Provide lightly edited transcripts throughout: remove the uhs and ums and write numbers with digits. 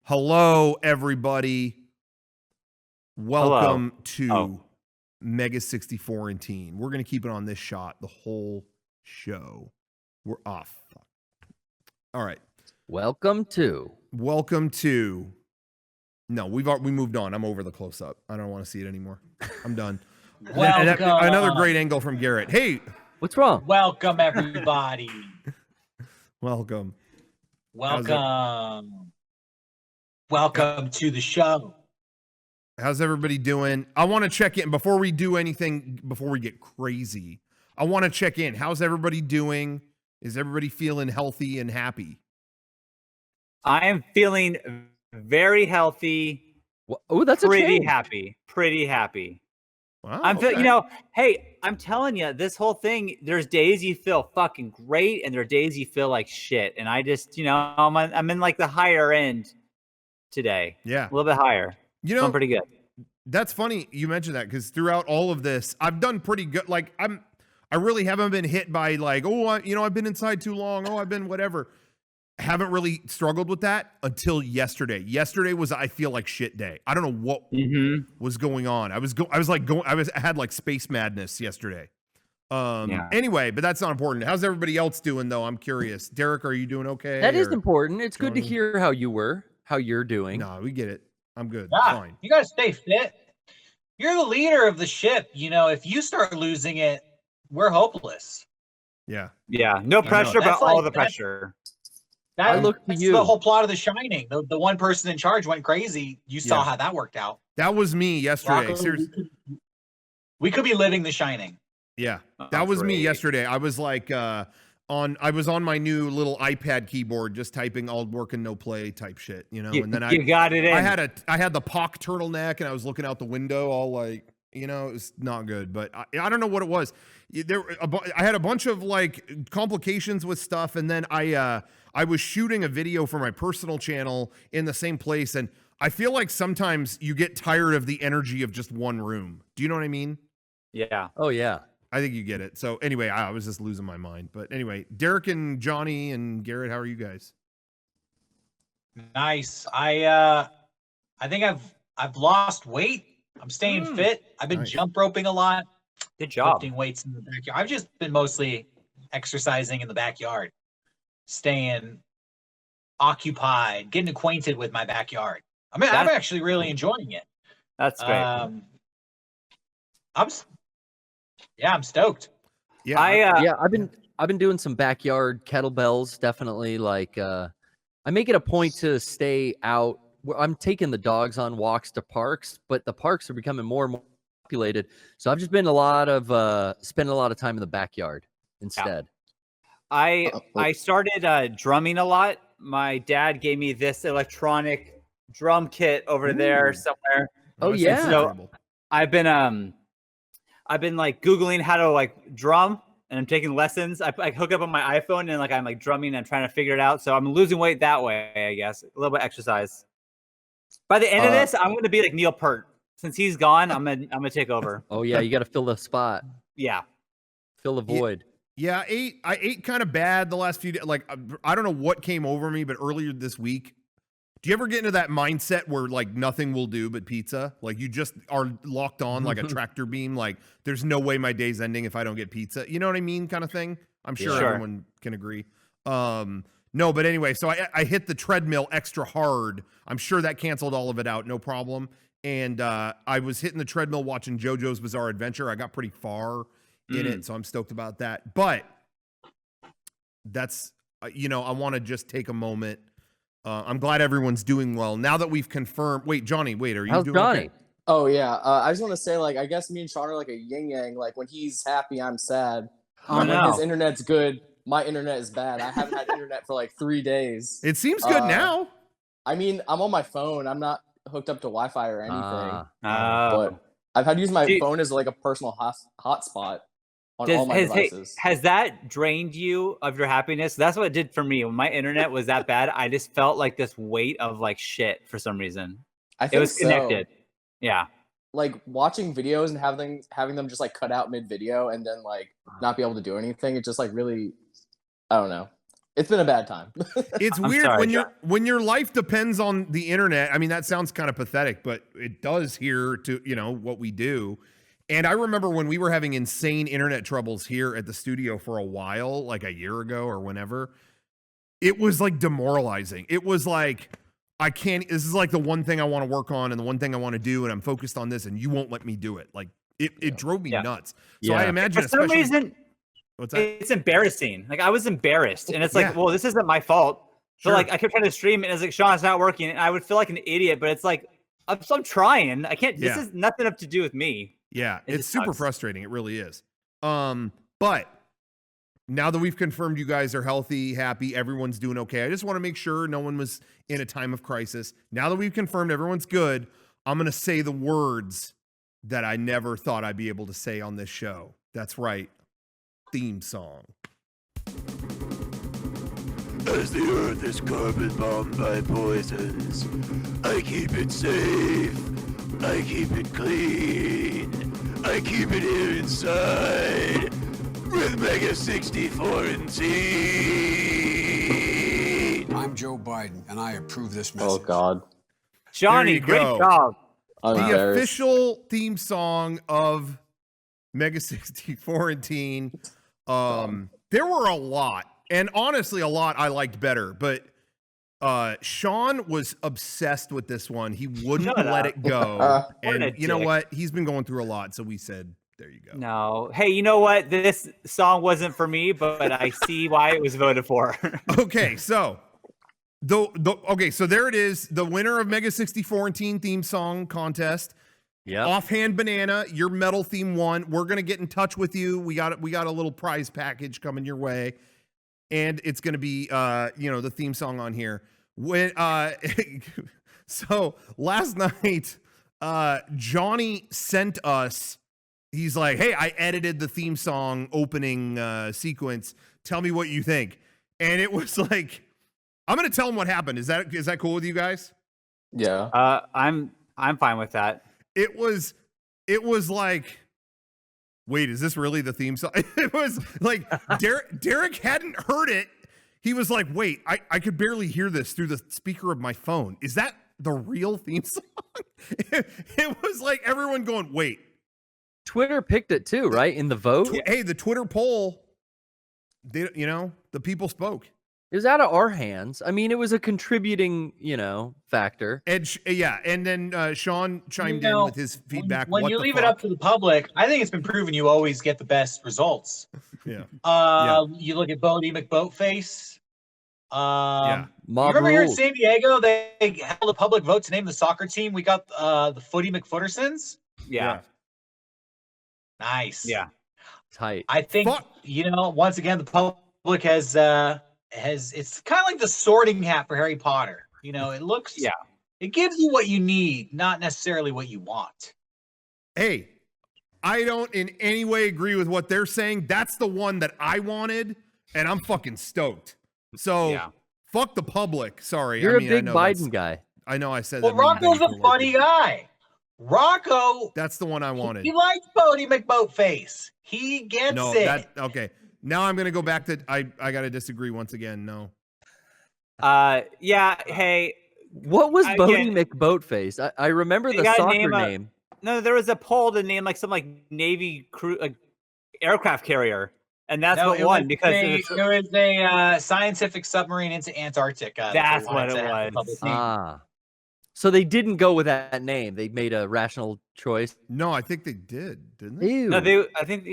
Hello, everybody. Welcome to Oh. Mega64antine. We're going to keep it on this shot the whole show. We're off. All right. Welcome to. No, we moved on. I'm over the close up. I don't want to see it anymore. I'm done. Welcome. Another great angle from Garrett. Hey, what's wrong? Welcome, everybody. welcome. Welcome to the show. How's everybody doing? I want to check in before we do anything, before we get crazy. I want to check in. How's everybody doing? Is everybody feeling healthy and happy? I am feeling very healthy. Oh, that's pretty happy. Wow, I'm feeling, hey, I'm telling you, this whole thing, there's days you feel fucking great and there are days you feel like shit. And I just, I'm in like the higher end today. Yeah. A little bit higher. I'm pretty good. That's funny you mentioned that, because throughout all of this, I've done pretty good. Like I really haven't been hit by like, I've been inside too long. I've been whatever. Haven't really struggled with that until yesterday. Yesterday was, I feel like, shit day. I don't know what was going on. I had like space madness yesterday. Anyway, but that's not important. How's everybody else doing though? I'm curious. Derek, are you doing okay? That is important. It's good to hear how you're doing. No, we get it. I'm good. Yeah, Fine. you gotta stay fit. You're the leader of the ship. If you start losing it, we're hopeless. Yeah. Yeah. No pressure, but all the pressure. That's the whole plot of The Shining. The one person in charge went crazy. You saw how that worked out. That was me yesterday. Seriously. We could be living The Shining. Yeah. That was me yesterday. I was like I was on my new little iPad keyboard just typing all work and no play type shit, and then you got it in. I had the POC turtleneck and I was looking out the window all like, it was not good, but I don't know what it was. I had a bunch of like complications with stuff, and then I was shooting a video for my personal channel in the same place, and I feel like sometimes you get tired of the energy of just one room. Do you know what I mean? Yeah. Oh yeah. I think you get it. So anyway, I was just losing my mind. But anyway, Derek and Johnny and Garrett, how are you guys? Nice. I think I've lost weight. I'm staying fit. I've been jump roping a lot. Good job. Lifting weights in the backyard. I've just been mostly exercising in the backyard, staying occupied, getting acquainted with my backyard. I'm actually really enjoying it. That's great. I'm stoked. Yeah. I've been doing some backyard kettlebells. Definitely, like I make it a point to stay out. I'm taking the dogs on walks to parks, but the parks are becoming more and more populated. So I've just been spending a lot of time in the backyard instead. I started drumming a lot. My dad gave me this electronic drum kit over there somewhere. Oh yeah. So I've been like Googling how to like drum, and I'm taking lessons. I hook up on my iPhone and I'm like drumming and trying to figure it out. So I'm losing weight that way, I guess. A little bit of exercise. By the end of this, I'm going to be like Neil Peart. Since he's gone, I'm gonna take over. Oh yeah, you got to fill the spot. Yeah, fill the void. Yeah, I ate kind of bad the last few days. Like I don't know what came over me, but earlier this week, do you ever get into that mindset where like nothing will do but pizza? Like you just are locked on like a tractor beam. Like there's no way my day's ending if I don't get pizza. You know what I mean? Kind of thing. I'm sure everyone can agree. No, but anyway, so I hit the treadmill extra hard. I'm sure that canceled all of it out, no problem. And I was hitting the treadmill watching JoJo's Bizarre Adventure. I got pretty far in it, so I'm stoked about that. But that's, I want to just take a moment. I'm glad everyone's doing well. Now that we've confirmed. Wait, Johnny, are you doing Johnny? okay? Oh, yeah. I just want to say, I guess me and Sean are like a yin-yang. Like, when he's happy, I'm sad. When his internet's good, my internet is bad. I haven't had internet for like 3 days. It seems good now. I mean, I'm on my phone. I'm not hooked up to Wi-Fi or anything. But I've had to use my phone as like a personal hotspot on all my devices. Has that drained you of your happiness? That's what it did for me. When my internet was that bad, I just felt like this weight of like shit for some reason. I think it was connected. Yeah. Like watching videos and having them just like cut out mid-video and then like not be able to do anything. It just like really, I don't know. It's been a bad time. It's I'm weird sorry, when John. when your life depends on the internet. I mean, that sounds kind of pathetic, but it does here to, what we do. And I remember when we were having insane internet troubles here at the studio for a while, like a year ago or whenever, it was like demoralizing. It was like, this is like the one thing I want to work on and the one thing I want to do, and I'm focused on this, and you won't let me do it. Like, it drove me nuts. So I imagine, for some reason, what's that? it's embarrassing. Like, I was embarrassed, and it's like, Yeah. well, this isn't my fault. Sure. But like, I kept trying to stream it, and it's like, Sean, it's not working, and I would feel like an idiot. But it's like, I'm trying. I can't. This is nothing up to do with me. Yeah, It it's just super sucks. frustrating. It really is. But now that we've confirmed you guys are healthy, happy, everyone's doing okay, I just want to make sure no one was in a time of crisis. Now that we've confirmed everyone's good, I'm going to say the words that I never thought I'd be able to say on this show. That's right. Theme song. As the earth is carpet bombed by poisons, I keep it safe, I keep it clean, I keep it here inside with Mega64antine. I'm Joe Biden, and I approve this Oh message. God. Johnny, you great go. job. I'm The embarrassed. official theme song of Mega64antine. There were a lot, and honestly, a lot I liked better, but Sean was obsessed with this one. He wouldn't Shut let up. it go. What And a you know dick. what? He's been going through a lot, so we said, there you go. No. Hey, you know what? This song wasn't for me, but I see why it was voted for. Okay, so so there it is. The winner of Mega64antine theme song contest. Yeah. Offhand Banana, your metal theme won. We're gonna get in touch with you. We got a little prize package coming your way, and it's gonna be the theme song on here. When so last night, Johnny sent us. He's like, "Hey, I edited the theme song opening sequence. Tell me what you think." And it was like, I'm gonna tell him what happened. Is that cool with you guys? Yeah. I'm fine with that. It was like, wait, is this really the theme song? It was like Derek hadn't heard it. He was like, wait, I could barely hear this through the speaker of my phone. Is that the real theme song? It was like everyone going, wait. Twitter picked it too, right? In the vote. Hey, the Twitter poll, the people spoke. It was out of our hands. I mean, it was a contributing, factor. And and then Sean chimed in with his feedback. When what you the leave fuck? it up to the public, I think it's been proven you always get the best results. Yeah. You look at Bodie McBoatface. Yeah. You Mob remember here in rules. San Diego, they held a public vote to name the soccer team. We got the Footy McFootersons. Yeah. Nice. Yeah. Tight. I think Fuck. once again the public has it's kind of like the sorting hat for Harry Potter. It looks it gives you what you need, not necessarily what you want. Hey, I don't in any way agree with what they're saying. That's the one that I wanted, and I'm fucking stoked. So fuck the public. Sorry. You're I mean, a I big know Biden guy. I know I said Well, that. maybe Rocco's many a people funny like it. guy. Rocco, That's the one I wanted. he likes Bodie McBoatface. He gets No, it. okay. Now I'm gonna go back to I gotta disagree once again. No. Yeah. Hey, What was I Bodie get- McBoatface? I remember They the gotta soccer name a- name. no, there was a poll to name like some Navy crew aircraft carrier, and that's No, what it won was because a, it was, there was a scientific submarine into Antarctica. That's they wanted what it to have a was. public name. Ah. So they didn't go with that name. They made a rational choice. No, I think they did, didn't they? Ew. no, I think,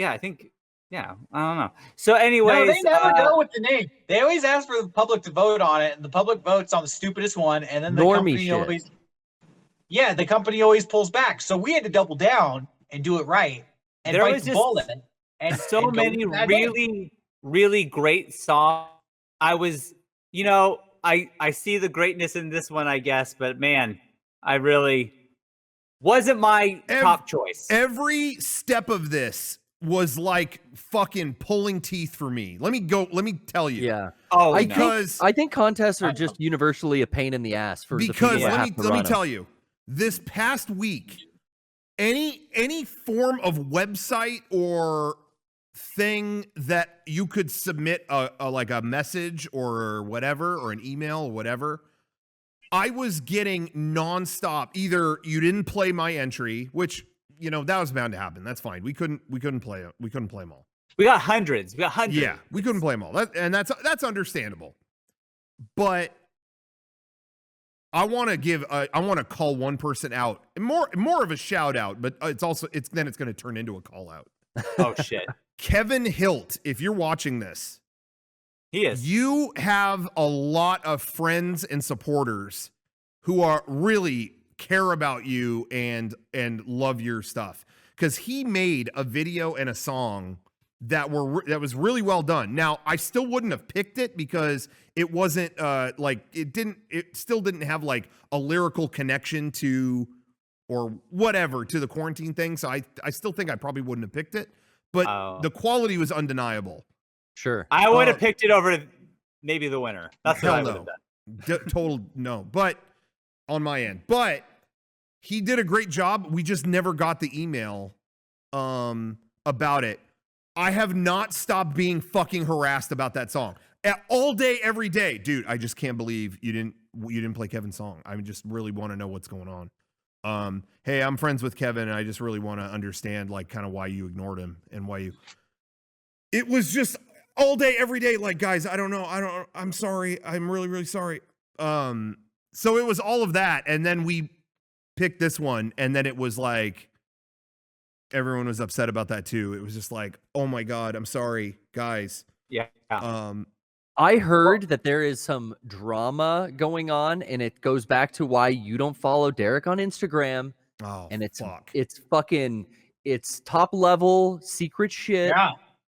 I don't know. So, anyways, No, they never go with the name. They always ask for the public to vote on it, and the public votes on the stupidest one, and then the Normie company shit. always, the company always pulls back. So we had to double down and do it right, and There bite was the just bullet. And so and go many with that name. really, really great songs. I was, I see the greatness in this one, I guess, but man, I really wasn't my top choice. Every step of this was like fucking pulling teeth for me. Let me tell you. Yeah. Oh, I no. Because think contests are just universally a pain in the ass for the people because that let have me to let me run 'em. tell you, this past week, any form of website or thing that you could submit a like a message or whatever, or an email or whatever, I was getting nonstop. Either you didn't play my entry, which, you know, that was bound to happen. That's fine. We couldn't play them all. We got hundreds. Yeah, we couldn't play them all. That's understandable. But I want to call one person out, more of a shout out, but it's going to turn into a call out. Oh shit. Kevin Hilt, if you're watching this, He is. you have a lot of friends and supporters who are really care about you and love your stuff, because he made a video and a song that was really well done. Now, I still wouldn't have picked it because it wasn't it still didn't have like a lyrical connection to or whatever to the quarantine thing. So I still think I probably wouldn't have picked it, but the quality was undeniable. Sure. I would have picked it over maybe the winner. That's what I would have done. Total no, but on my end. But he did a great job. We just never got the email about it. I have not stopped being fucking harassed about that song. All day, every day. Dude, I just can't believe you didn't play Kevin's song. I just really want to know what's going on. Hey, I'm friends with Kevin, and I just really want to understand like kind of why you ignored him and why you. It was just all day, every day. Like, guys, I don't know. I'm sorry. I'm really, really sorry. So it was all of that, and then we picked this one, and then it was like everyone was upset about that too. It was just like, oh my God, I'm sorry, guys. Yeah. I heard that there is some drama going on, and it goes back to why you don't follow Derek on Instagram. Oh, and it's fuck. it's top level secret shit. Yeah.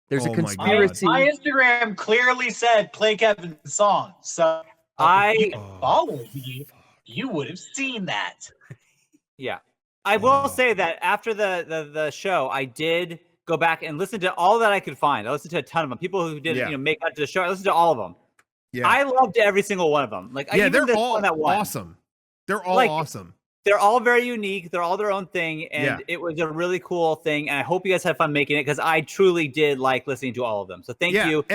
There's Oh a my conspiracy. My Instagram clearly said play Kevin's song. So if you followed me, you would have seen that. Yeah. I will say that after the show, I did go back and listen to all that I could find. I listened to a ton of them. People who did make out to the show. I listened to all of them. Yeah. I loved every single one of them. Like, they're all awesome. They're all awesome. They're all very unique. They're all their own thing, and it was a really cool thing. And I hope you guys had fun making it, because I truly did like listening to all of them. So thank you.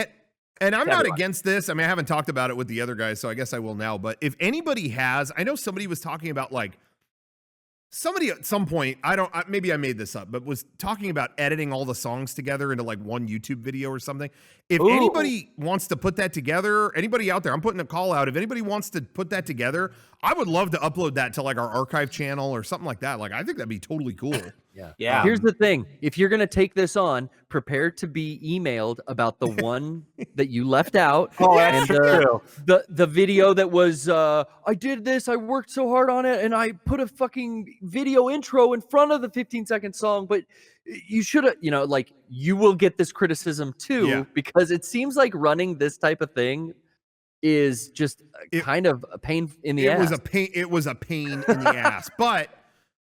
And I'm not against this. I mean, I haven't talked about it with the other guys, so I guess I will now. But if anybody has, I know somebody was talking about like. Somebody at some point, maybe I made this up, but was talking about editing all the songs together into like one YouTube video or something. If anybody wants to put that together, anybody out there, I'm putting a call out. If anybody wants to put that together, I would love to upload that to like our archive channel or something like that. Like, I think that'd be totally cool. Yeah. Here's the thing. If you're going to take this on, prepare to be emailed about the one that you left out. Oh, that's true. The video that was, I did this, I worked so hard on it, and I put a fucking video intro in front of the 15-second song, but you should have, like, you will get this criticism too, because it seems like running this type of thing is just kind of a pain in the ass. It was a pain in the ass.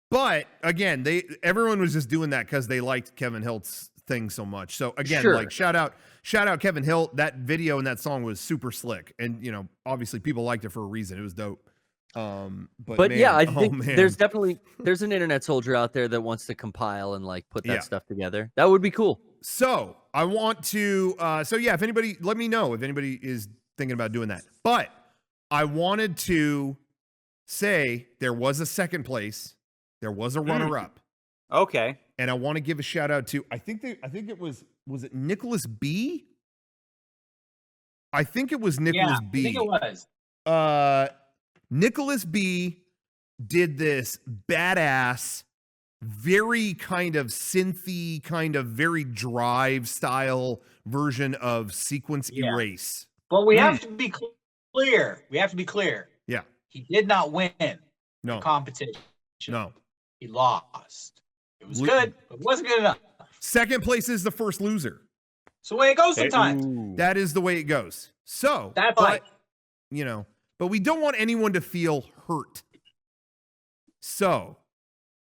But again, everyone was just doing that because they liked Kevin Hilt's thing so much. So again, like shout out Kevin Hilt. That video and that song was super slick, and obviously people liked it for a reason. It was dope. But man, yeah, I think there's an internet soldier out there that wants to compile and like put that stuff together. That would be cool. So I want to. If anybody, let me know if anybody is thinking about doing that. But I wanted to say there was a second place. There was a runner-up. Okay. And I want to give a shout out to, I think it was it Nicholas B? I think it was Nicholas B. I think it was. Nicholas B did this badass, very kind of synthy, kind of very drive style version of Sequence Erase. But we have to be clear. Yeah. He did not win the competition. No. He lost. It was good, but it wasn't good enough. Second place is the first loser. It's the way it goes sometimes. That is the way it goes. So that's like, but we don't want anyone to feel hurt. So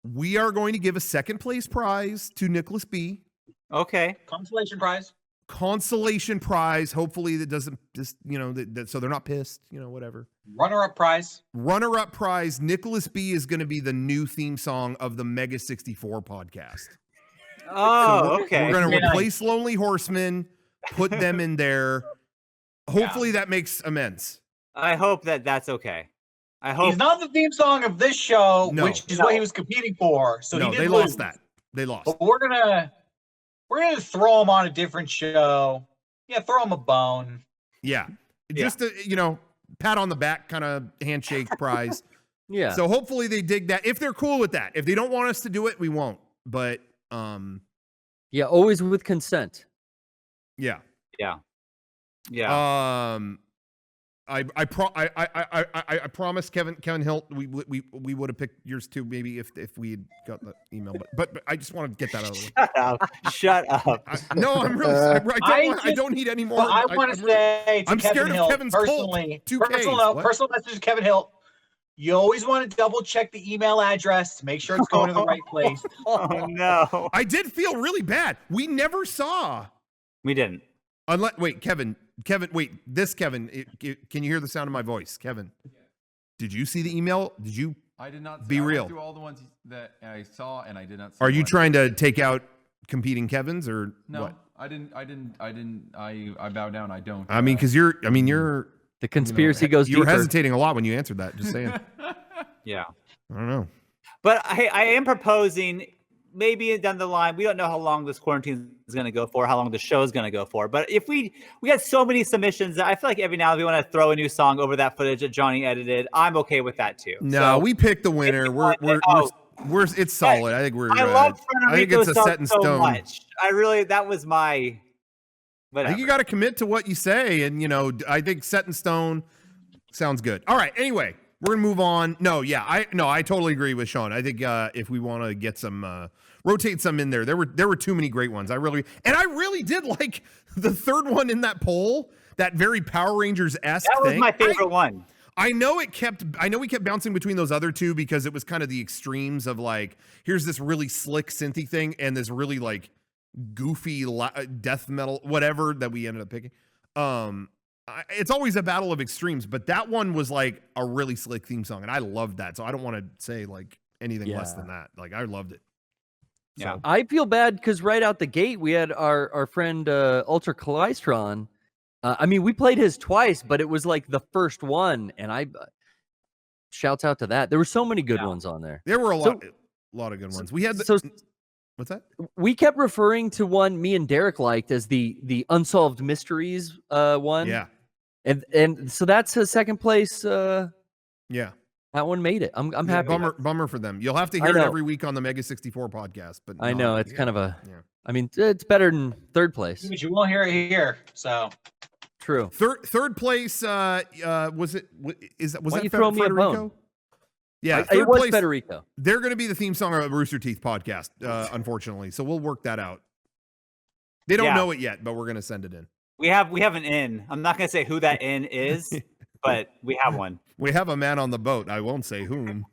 we are going to give a second place prize to Nicholas B. Okay. Consolation prize. Hopefully that doesn't just, so they're not pissed, whatever. Runner-up prize. Nicholas B is going to be the new theme song of the Mega64 podcast. Oh, okay. We're gonna Very nice. replace Lonely Horsemen, put them in there. Hopefully that makes amends. I hope that's okay. I hope He's not the theme song of this show, No. which is what he was competing for. So No, he did they lose. lost that. They lost. But we're gonna throw him on a different show. Yeah, throw him a bone. Yeah. Just a, pat on the back kind of handshake prize. Yeah. So hopefully they dig that. If they're cool with that. If they don't want us to do it, we won't. But yeah, always with consent. yeah. Yeah. I promised Kevin Hilt we would have picked yours too, maybe if we had got the email, but I just want to get that out of the way. Shut up. No, I'm really I don't need any more. Well, I want to say to I'm Kevin scared of Hilt Kevin's personally, cult. 2Ks. personal message to Kevin Hilt. You always want to double check the email address to make sure it's going to the right place. Oh no. I did feel really bad. We never saw. We didn't. Wait, Kevin, wait, this Kevin, can you hear the sound of my voice? Kevin, did you see the email? Did you? I did not. Be I real. went through all the ones that I saw, and I did not see. Are you one. trying to take out competing Kevins or No, what? I didn't. I bow down. I don't. I mean, because you're The conspiracy goes you were deeper. hesitating a lot when you answered that. Just saying. Yeah. I don't know. But I am proposing maybe down the line, we don't know how long this quarantine is going to go for, how long the show is going to go for. But if we got so many submissions that I feel like every now and then we want to throw a new song over that footage that Johnny edited, I'm okay with that too. No, So, we picked the winner. It's solid. I think we're. I love I think it's a set in so stone. much. That was my. Whatever. I think you got to commit to what you say, and I think set in stone sounds good. All right. Anyway, we're gonna move on. I totally agree with Sean. I think if we want to get some rotate some in there were too many great ones. I really did like the third one in that poll, that very Power Rangers-esque That was thing. my favorite one. I know we kept bouncing between those other two because it was kind of the extremes of like, here's this really slick synthy thing and this really like goofy death metal whatever that we ended up picking. It's always a battle of extremes, but that one was like a really slick theme song and I loved that. So I don't want to say like anything less than that. Like I loved it. Yeah. I feel bad because right out the gate we had our friend Ultra Calistron. We played his twice, but it was like the first one, and I shouts out to that. There were so many good ones on there. There were a lot of good ones. We had what's that? We kept referring to one me and Derek liked as the Unsolved Mysteries one. Yeah. And so that's a second place. Yeah. That one made it. I'm happy. Bummer for them. You'll have to hear it every week on the Mega64 podcast. But I know it's kind of a. Yeah. I mean, it's better than third place. But you won't hear it here. So true. Third place. Was it? Was that throw me a Federico? bone? Yeah, it was place, Federico. They're going to be the theme song of Rooster Teeth podcast. Unfortunately, so we'll work that out. They don't know it yet, but we're going to send it in. We have an in. I'm not going to say who that in is, but we have one. We have a man on the boat. I won't say whom.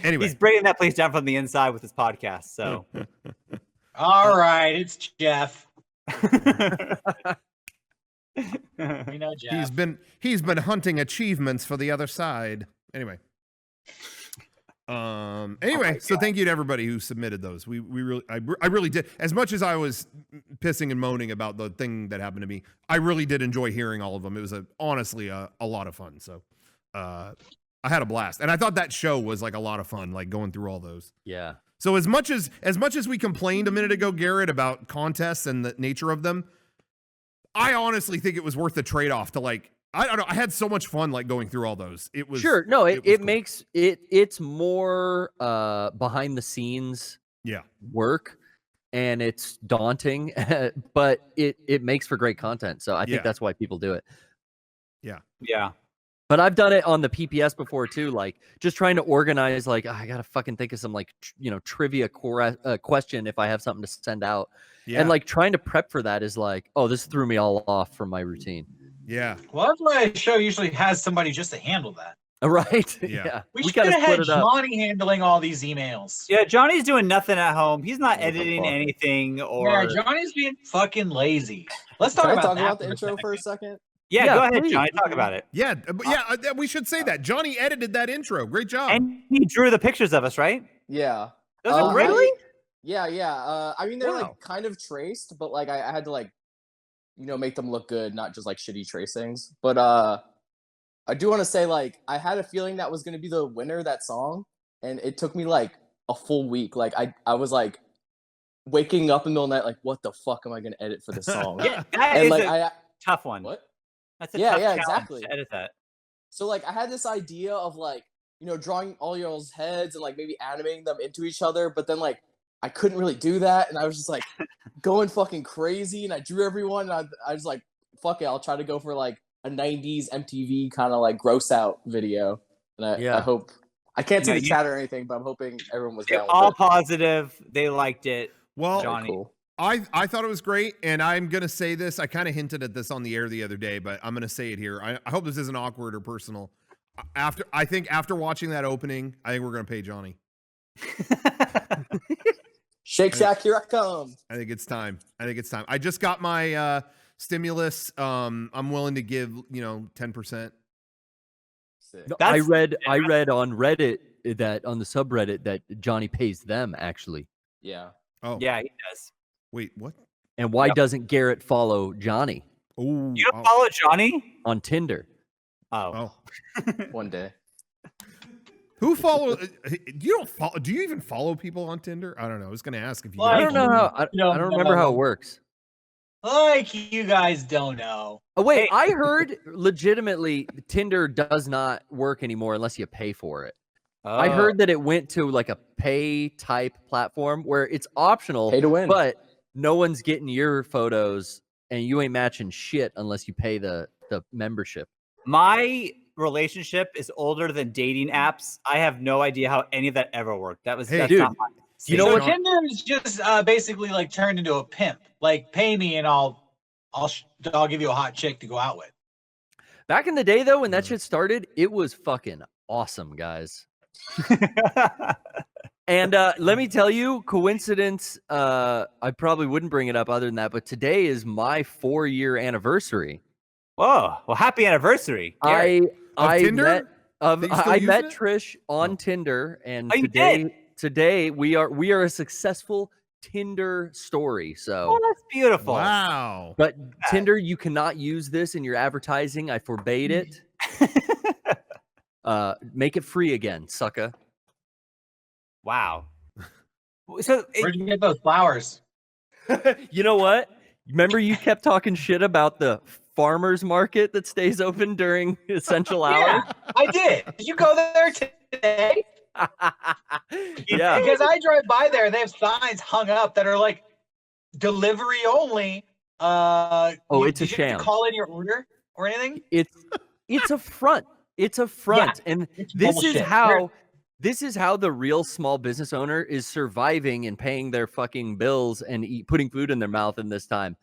Anyway, he's breaking that place down from the inside with his podcast. So, all right, it's Jeff. We know Jeff. He's been hunting achievements for the other side. Anyway. So thank you to everybody who submitted those. I really did. As much as I was pissing and moaning about the thing that happened to me, I really did enjoy hearing all of them. It was honestly a lot of fun. So I had a blast, and I thought that show was like a lot of fun, like going through all those. Yeah. So as much as we complained a minute ago, Garrett, about contests and the nature of them, I honestly think it was worth the trade-off to like. I don't know. I had so much fun like going through all those. It was sure. No, it cool. makes it's more behind the scenes work, and it's daunting, but it makes for great content. So I think that's why people do it. Yeah. Yeah. But I've done it on the PPS before too, like just trying to organize. Like I gotta fucking think of some like trivia question if I have something to send out, and like trying to prep for that is like, oh, this threw me all off from my routine. Yeah. Well, that's why the show usually has somebody just to handle that. Right. Yeah. We should have had Johnny handling all these emails. Yeah, Johnny's doing nothing at home. He's not editing anything or. Yeah, Johnny's being fucking lazy. Let's talk Can I about talk that about the intro for a second? Yeah, go ahead, Johnny. Talk about it. Yeah, we should say that. Johnny edited that intro. Great job. And he drew the pictures of us, right? Yeah. Those are great. Yeah, yeah. I mean, they're Wow. like kind of traced, but like I had to like, make them look good, not just like shitty tracings. But I do want to say like I had a feeling that was gonna be the winner, that song, and it took me like a full week. Like I was like waking up in the middle of the night, like, what the fuck am I gonna edit for this song? Yeah, that And is like a tough one. what? That's a Yeah, tough yeah, challenge exactly. to edit that. So like I had this idea of like, drawing all y'all's heads and like maybe animating them into each other, but then like I couldn't really do that, and I was just like going fucking crazy, and I drew everyone, and I was like, fuck it, I'll try to go for like a 90s MTV kind of like gross out video. And I hope I can't see the chat or anything, but I'm hoping everyone was down with all it. positive. They liked it. Well, Johnny. Cool. I thought it was great, and I'm gonna say this. I kind of hinted at this on the air the other day, but I'm gonna say it here. I hope this isn't awkward or personal. I think after watching that opening, I think we're gonna pay Johnny. Shake Shack, here I come. I think it's time. I just got my stimulus. I'm willing to give 10%. Sick. I read on Reddit that on the subreddit that Johnny pays them actually. Yeah. Oh Yeah, he does. wait, what? And why doesn't Garrett follow Johnny Oh, You don't follow Johnny? on Tinder? oh. One day. Who follows? You don't follow? Do you even follow people on Tinder? I don't know. I was gonna ask if you. Well, I guys don't know follow. how. I don't remember how it works. Like you guys don't know. Oh wait, Hey. I heard legitimately Tinder does not work anymore unless you pay for it. I heard that it went to like a pay type platform where it's optional, Pay to win. but no one's getting your photos and you ain't matching shit unless you pay the membership. My relationship is older than dating apps. I have no idea how any of that ever worked. That's dude, not my you know So what? Tinder is just basically like turned into a pimp. Like pay me and I'll give you a hot chick to go out with. Back in the day though, when that shit started, it was fucking awesome, guys. And let me tell you, coincidence, I probably wouldn't bring it up other than that, but today is my 4-year anniversary. Whoa! Well, happy anniversary, Garrett. I Tinder? met That you still I using met it? Trish on Oh. Tinder, and Oh, you did? today we are a successful Tinder story. So, Oh, that's beautiful. Wow. but Tinder, you cannot use this in your advertising. I forbade it. Make it free again, sucker. Wow. So Where'd you get those flowers? You know what? Remember you kept talking shit about the farmers market that stays open during essential hours? Yeah, I did. Did you go there today? Yeah. Because I drive by there, they have signs hung up that are like delivery only. It's a did you have to sham. call in your order or anything? It's a front. It's a front. And It's this is bullshit. this is how the real small business owner is surviving and paying their fucking bills and putting food in their mouth in this time.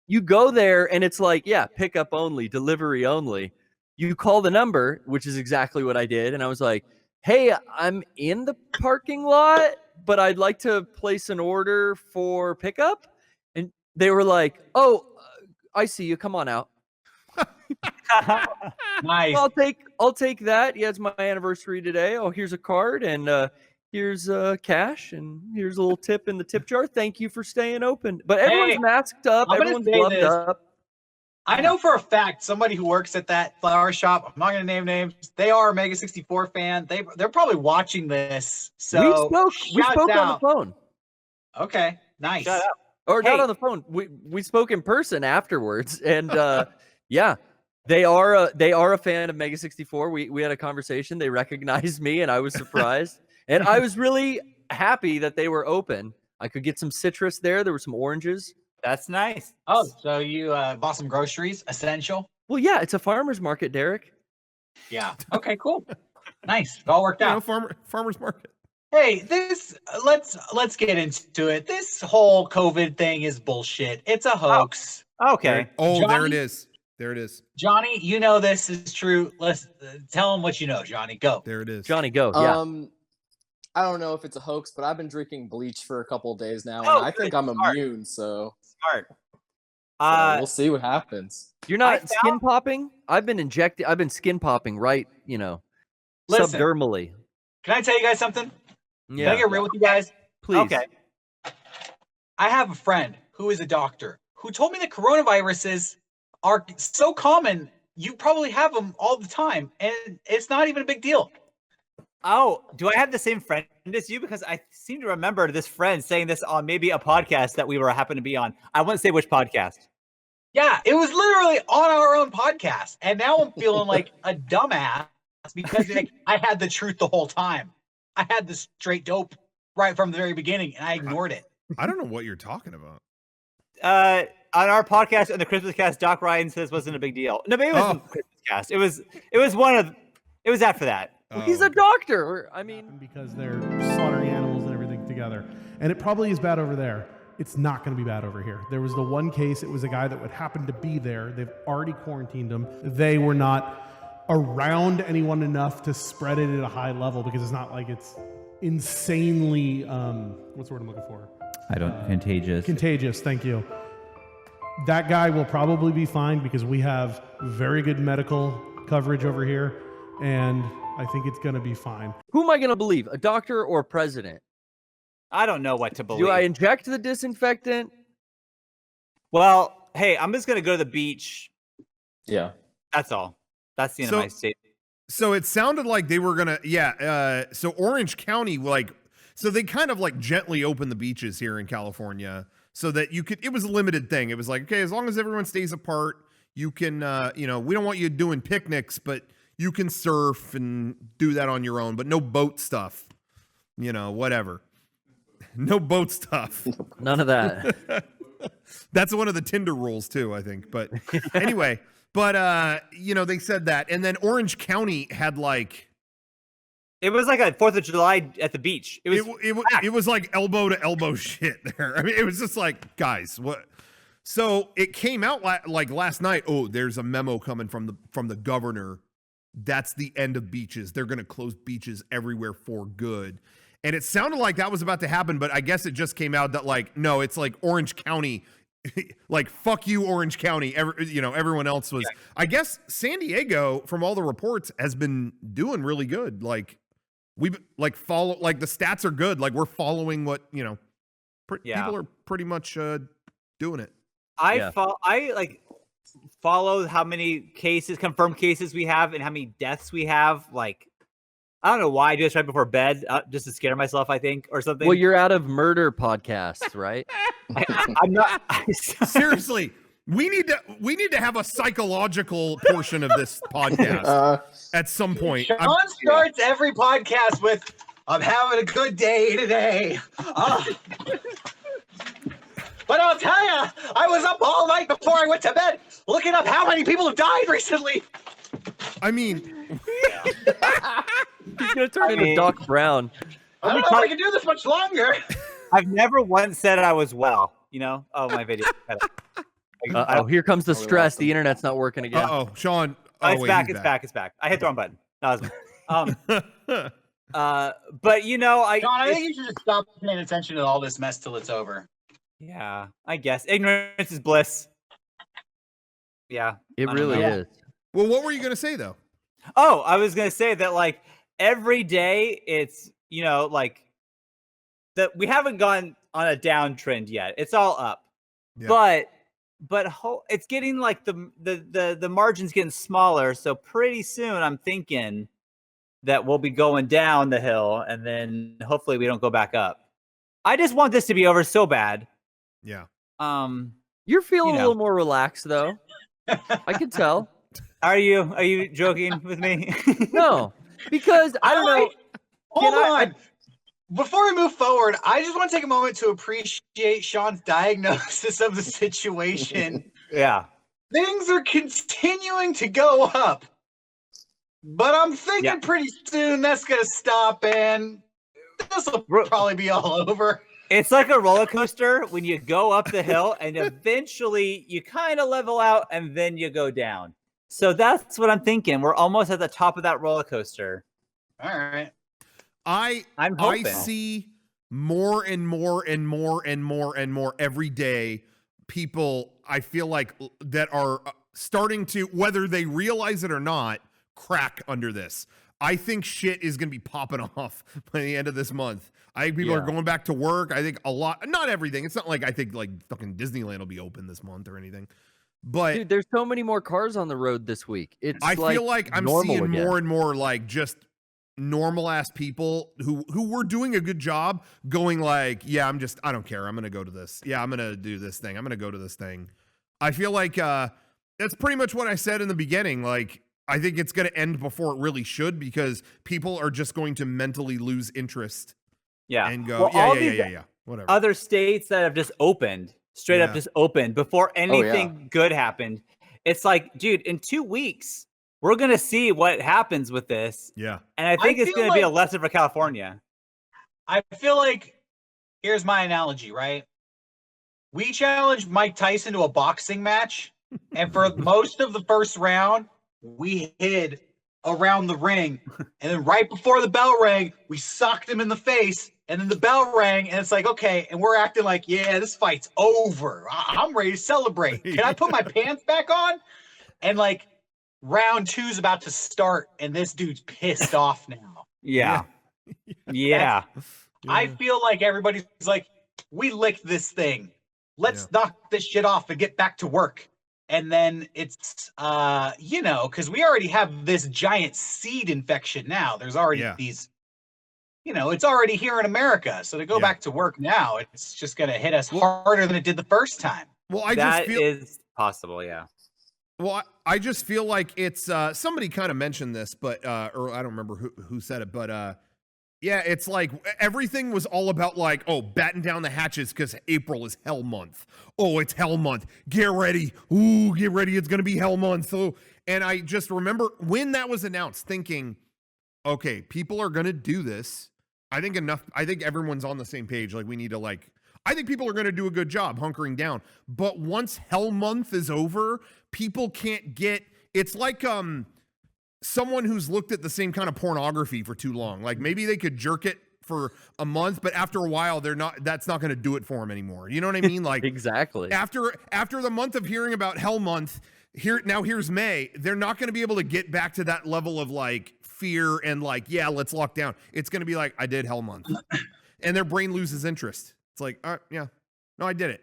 You go there and it's like, yeah, pickup only, delivery only. You call the number, which is exactly what I did. And I was like, hey, I'm in the parking lot, but I'd like to place an order for pickup. And they were like, oh, I see you. Come on out. Nice. I'll take that. Yeah, it's my anniversary today. Oh, here's a card and here's cash and here's a little tip in the tip jar. Thank you for staying open. But everyone's Hey, masked up. I'm gonna Everyone's say gloved this. up. I know for a fact somebody who works at that flower shop. I'm not gonna name names. They are a Mega64 fan. They're probably watching this. So we spoke on the out. phone. Okay, nice. Shut up. Or Hey. not on the phone. We spoke in person afterwards. And yeah. They are a fan of Mega64. We had a conversation. They recognized me and I was surprised. And I was really happy that they were open. I could get some citrus there. There were some oranges. That's nice. Oh, so you bought some groceries? Essential? Well, yeah, it's a farmer's market, Derek. Yeah. Okay, cool. Nice. It all worked out. Farmers market. Hey, let's get into it. This whole COVID thing is bullshit. It's a hoax. Okay. Oh, there Johnny? it is. There it is. Johnny, you know this is true. Let's tell them what you know, Johnny. Go. There it is. Johnny, go. Yeah. I don't know if it's a hoax, but I've been drinking bleach for a couple of days now, Oh, and I think I'm smart. immune. So Smart. we'll see what happens. You're not I skin found- popping? I've been skin popping right, Listen. subdermally. Can I tell you guys something? Can I Yeah. get real with you guys? Please. Okay. I have a friend who is a doctor who told me that coronaviruses are so common, you probably have them all the time, and it's not even a big deal. Oh, do I have the same friend as you? Because I seem to remember this friend saying this on maybe a podcast that we were happened to be on. I won't say which podcast. Yeah, it was literally on our own podcast, and now I'm feeling like a dumbass because like, I had the truth the whole time. I had the straight dope right from the very beginning, and I ignored it. I don't know what you're talking about. On our podcast and the Christmas cast, Doc Ryan says wasn't a big deal. No, maybe it wasn't the Christmas cast. It was after that. Well, he's a doctor. I mean, because they're slaughtering animals and everything together. And it probably is bad over there. It's not going to be bad over here. There was the one case, it was a guy that would happen to be there. They've already quarantined him. They were not around anyone enough to spread it at a high level because it's not like it's insanely, what's the word I'm looking for? Contagious. Contagious, thank you. That guy will probably be fine because we have very good medical coverage over here. And I think it's going to be fine. who am I going to believe? A doctor or a president? I don't know what to believe. Do I inject the disinfectant? Well, hey, I'm just gonna go to the beach. Yeah. That's all. That's the end of my statement. So it sounded like they were gonna, so Orange County, like, so they kind of like gently opened the beaches here in California so that you could, it was a limited thing. It was like, okay, as long as everyone stays apart, you can, we don't want you doing picnics, but you can surf and do that on your own, but no boat stuff, whatever. No boat stuff. None of that. That's one of the Tinder rules too, I think. But anyway, they said that. And then Orange County had like, it was like a 4th of July at the beach. It was like elbow to elbow shit there. I mean, it was just like, guys, what? So it came out like last night. Oh, there's a memo coming from the governor. That's the end of beaches. They're going to close beaches everywhere for good. And it sounded like that was about to happen, but I guess it just came out that like, no, it's like Orange County, like fuck you, Orange County. Everyone else was. Yeah. I guess San Diego, from all the reports, has been doing really good. Like we like follow, like the stats are good. Like we're following what people are pretty much doing it. I follow how many confirmed cases we have and how many deaths we have. Like, I don't know why I do this right before bed, just to scare myself, I think, or something. Well, you're out of murder podcasts, right? I'm not. Seriously, we need to have a psychological portion of this podcast at some point. Sean starts every podcast with, "I'm having a good day today." But I'll tell you, I was up all night before I went to bed looking up how many people have died recently. I mean, he's going to turn into Doc Brown. I don't know if I can do this much longer. I've never once said I was well, Oh, my video. Here comes the stress. The internet's not working again. Uh-oh, Sean. It's back. I hit the wrong button. That was but Sean, I think you should just stop paying attention to all this mess till it's over. Yeah, I guess ignorance is bliss. Yeah, it really is. Well, what were you going to say though? Oh, I was going to say that like every day it's, like that we haven't gone on a downtrend yet. It's all up. Yeah. But it's getting like the margin's getting smaller, so pretty soon I'm thinking that we'll be going down the hill and then hopefully we don't go back up. I just want this to be over so bad. Yeah. You're feeling a little more relaxed though. I can tell. Are you joking with me? No, because I don't know. Hold on. Before we move forward, I just want to take a moment to appreciate Sean's diagnosis of the situation. Yeah. Things are continuing to go up, but I'm thinking pretty soon that's going to stop and this will probably be all over. It's like a roller coaster when you go up the hill and eventually you kind of level out and then you go down. So that's what I'm thinking. We're almost at the top of that roller coaster. All right. I'm I hoping. see more and more and more and more and more every day people I feel like that are starting to, whether they realize it or not, crack under this. I think shit is going to be popping off by the end of this month. I think people are going back to work. I think a lot, not everything. It's not like I think like fucking Disneyland will be open this month or anything. But Dude, there's so many more cars on the road this week. I feel like I'm seeing again. more and more like just normal ass people who were doing a good job going like, yeah, I don't care. I'm going to go to this. Yeah, I'm going to do this thing. I'm going to go to this thing. I feel like that's pretty much what I said in the beginning. Like, I think it's going to end before it really should because people are just going to mentally lose interest. Yeah. And go, yeah. Whatever. Other states that have just opened, straight up just opened before anything good happened. It's like, dude, in 2 weeks, we're going to see what happens with this. Yeah. And I think it's going to be a lesson for California. I feel like, here's my analogy, right? We challenged Mike Tyson to a boxing match, and for most of the first round, we hid around the ring. And then right before the bell rang, we socked him in the face, and then the bell rang, and it's like, okay, and we're acting like, yeah, this fight's over. I'm ready to celebrate. Can I put my pants back on? And like, round 2's about to start, and this dude's pissed off now. Yeah. Yeah. I feel like everybody's like, we licked this thing. Let's knock this shit off and get back to work. And then it's, because we already have this giant seed infection now. There's already these, it's already here in America. So to go back to work now, it's just going to hit us harder than it did the first time. Well, I that just feel is possible. Yeah. Well, I just feel like it's somebody kind of mentioned this, but or I don't remember who said it, but yeah, it's like everything was all about like, oh, batten down the hatches because April is hell month. Oh, it's hell month. Get ready. Ooh, get ready. It's going to be hell month. So, and I just remember when that was announced thinking, okay, people are going to do this. I think everyone's on the same page. Like we need to I think people are going to do a good job hunkering down. But once hell month is over, people can't get, it's like, someone who's looked at the same kind of pornography for too long. Like maybe they could jerk it for a month, but after a while that's not going to do it for them anymore. You know what I mean? Like exactly. After the month of hearing about hell month, here's May, they're not going to be able to get back to that level of like fear and like, yeah, let's lock down. It's going to be like, I did hell month. And their brain loses interest. It's like, yeah, no, I did it.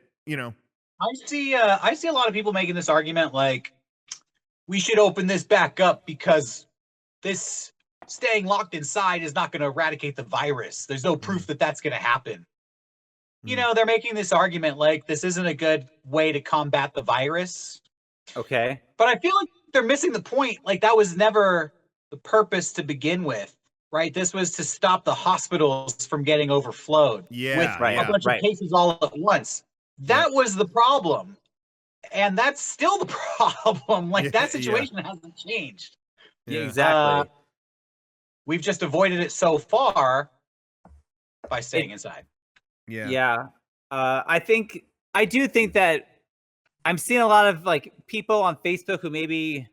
I see a lot of people making this argument like, we should open this back up because this staying locked inside is not going to eradicate the virus. There's no proof that that's going to happen. They're making this argument like this isn't a good way to combat the virus. Okay. But I feel like they're missing the point. Like that was never the purpose to begin with, right? This was to stop the hospitals from getting overflowed with a bunch of cases all at once. That was the problem. And that's still the problem. Like that situation hasn't changed. Yeah, exactly. We've just avoided it so far by staying inside. Yeah. Yeah. I do think that I'm seeing a lot of like people on Facebook who maybe,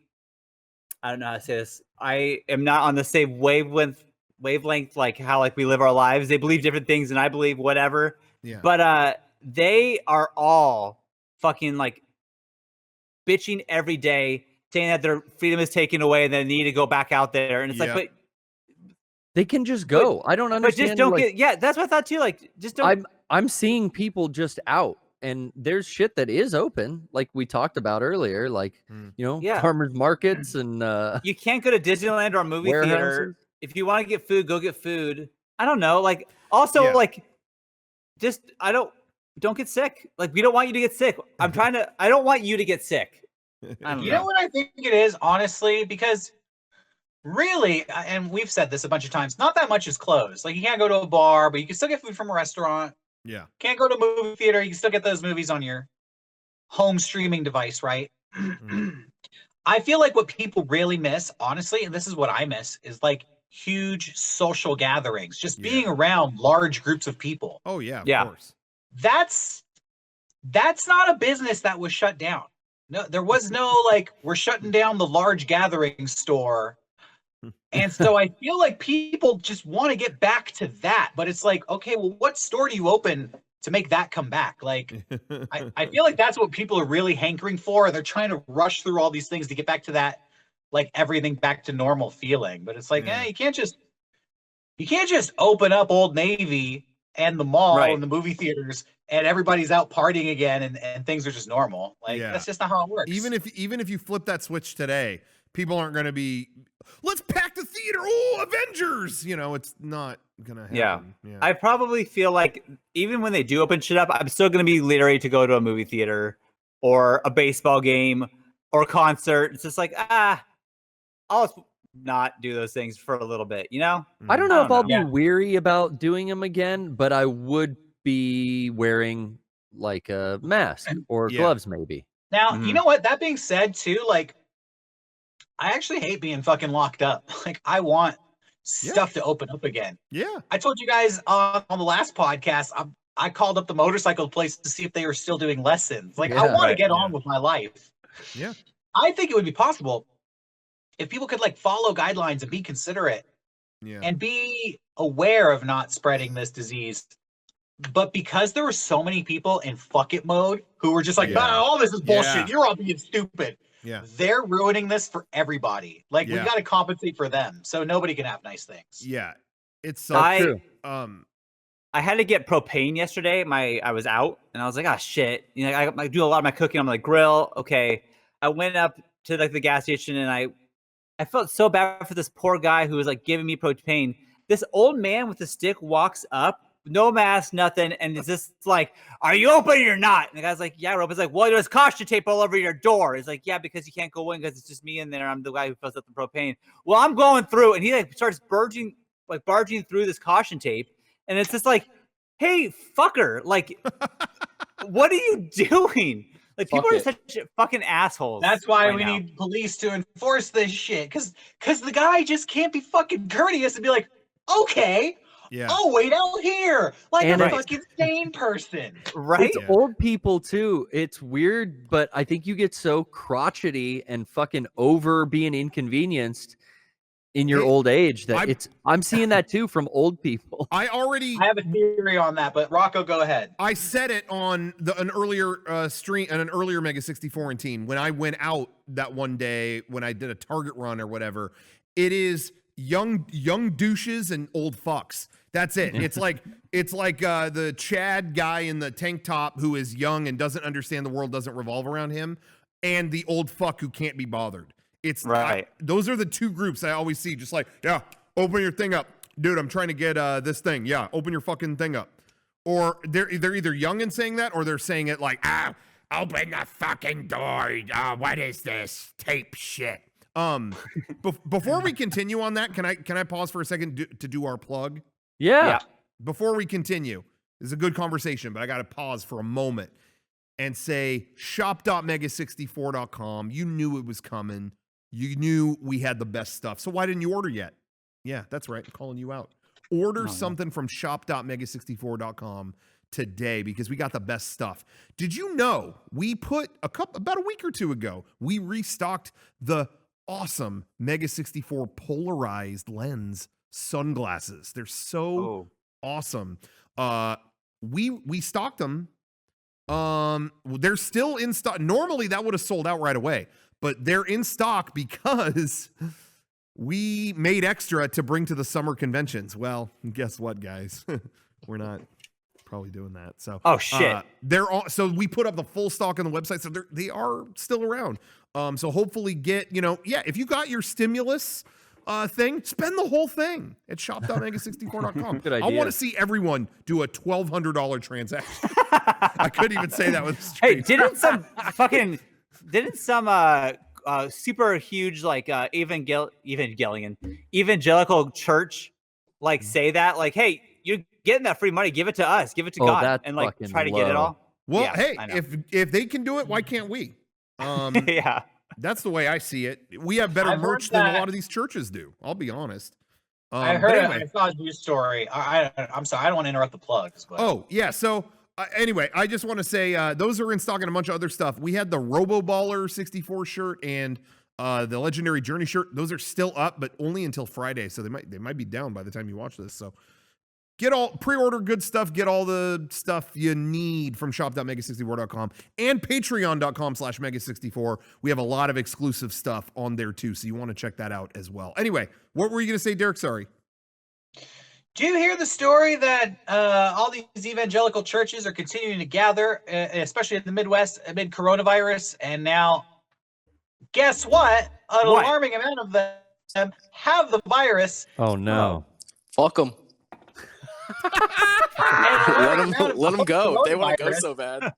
I don't know how to say this. I am not on the same wavelength, like how like we live our lives. They believe different things and I believe whatever. Yeah. But they are all fucking like bitching every day, saying that their freedom is taken away and they need to go back out there. And it's like, but they can just go. I don't understand. But just don't get. That's what I thought too. Like, just don't. I'm seeing people just out, and there's shit that is open, like we talked about earlier, like farmers markets and. You can't go to Disneyland or a movie theater. If you want to get food, go get food. I don't know. Like, also, like, just don't get sick. Like, we don't want you to get sick. I don't want you to get sick. I don't know. You know what I think it is, honestly? Because really, and we've said this a bunch of times, not that much is closed. Like, you can't go to a bar, but you can still get food from a restaurant. Yeah. Can't go to a movie theater. You can still get those movies on your home streaming device, right? I feel like what people really miss, honestly, and this is what I miss, is like huge social gatherings, just being around large groups of people. Oh, yeah, of course. That's not a business that was shut down. No, there was no like, we're shutting down the large gathering store. And so I feel like people just want to get back to that. But it's like, okay, well, what store do you open to make that come back? Like, I feel like that's what people are really hankering for. And they're trying to rush through all these things to get back to that like everything back to normal feeling. But it's like, you can't just open up Old Navy and the mall Right. and the movie theaters and everybody's out partying again and things are just normal. Like that's just not how it works. Even if you flip that switch today, people aren't going to be, let's pack the theater. Oh, Avengers! You know, it's not going to happen. Yeah. I probably feel like even when they do open shit up, I'm still going to be leery to go to a movie theater or a baseball game or a concert. It's just like, I'll not do those things for a little bit, you know? I don't know if I'll be weary about doing them again, but I would be wearing like a mask or gloves maybe. Now, you know what? That being said, too, like, I actually hate being fucking locked up. Like, I want stuff to open up again. Yeah. I told you guys on the last podcast, I called up the motorcycle place to see if they were still doing lessons. Like, I want to get on with my life. Yeah. I think it would be possible if people could, like, follow guidelines and be considerate and be aware of not spreading this disease. But because there were so many people in fuck it mode who were just like, all this is bullshit. You're all being stupid. Yeah. They're ruining this for everybody. Like, we got to compensate for them. So nobody can have nice things. Yeah. It's so true. I had to get propane yesterday. I was out and I was like, shit. You know, I do a lot of my cooking. I'm like, grill. Okay. I went up to like the gas station and I felt so bad for this poor guy who was like giving me propane. This old man with a stick walks up, no mask, nothing, and it's just like, are you open or not? And the guy's like, yeah, we're open. It's like, well, there's caution tape all over your door. It's like, yeah, because you can't go in because it's just me in there. I'm the guy who fills up the propane. Well, I'm going through, and he like starts barging through this caution tape, and it's just like, hey, fucker, like, what are you doing? Like, people are such fucking assholes. That's why we need police to enforce this shit. Because the guy just can't be fucking courteous and be like, okay, I'll wait out here like a fucking sane person. Right? It's old people, too. It's weird, but I think you get so crotchety and fucking over being inconvenienced in your old age that I'm seeing that, too, from old people. I have a theory on that, but Rocco, go ahead. I said it on an earlier stream and an earlier Mega64antine when I went out that one day when I did a Target run or whatever. It is young douches and old fucks. That's it. It's like the Chad guy in the tank top who is young and doesn't understand the world doesn't revolve around him, and the old fuck who can't be bothered. It's right. Those are the two groups I always see. Just like, open your thing up, dude. I'm trying to get this thing. Yeah, open your fucking thing up. Or they're either young and saying that, or they're saying it like, open the fucking door. What is this tape shit? Before we continue on that, can I pause for a second to do our plug? Yeah. Before we continue, this is a good conversation, but I got to pause for a moment and say shop.mega64.com. You knew it was coming. You knew we had the best stuff. So why didn't you order yet? Yeah, that's right. I'm calling you out. Order something from shop.mega64.com today because we got the best stuff. Did you know we put about a week or two ago, we restocked the awesome Mega64 polarized lens sunglasses. They're so awesome. We stocked them. They're still in stock. Normally that would have sold out right away, but they're in stock because we made extra to bring to the summer conventions. Well, guess what, guys? We're not probably doing that. So shit. So we put up the full stock on the website, so they are still around. So hopefully if you got your stimulus thing, spend the whole thing at shop.mega64.com. Good idea. I want to see everyone do a $1,200 transaction. I couldn't even say that with a straight. Hey, didn't some super huge like evangelical church like say that, like, hey, you're getting that free money, give it to us, give it to God, and like try to get it all? Well, hey, if they can do it, why can't we? Yeah. That's the way I see it. We have better merch than a lot of these churches do. I'll be honest. I heard I saw a news story. I'm sorry, I don't want to interrupt the plugs. But. Oh, yeah. So anyway, I just want to say those are in stock and a bunch of other stuff. We had the Robo-Baller 64 shirt and the Legendary Journey shirt. Those are still up, but only until Friday. So they might be down by the time you watch this. So pre-order good stuff, get all the stuff you need from shop.mega64.com and patreon.com/mega64. We have a lot of exclusive stuff on there too, so you want to check that out as well. Anyway, what were you going to say, Derek? Sorry. Do you hear the story that all these evangelical churches are continuing to gather, especially in the Midwest, amid coronavirus? And now, guess what? An alarming amount of them have the virus. Oh, no. Fuck them. let them go. They want to go so bad.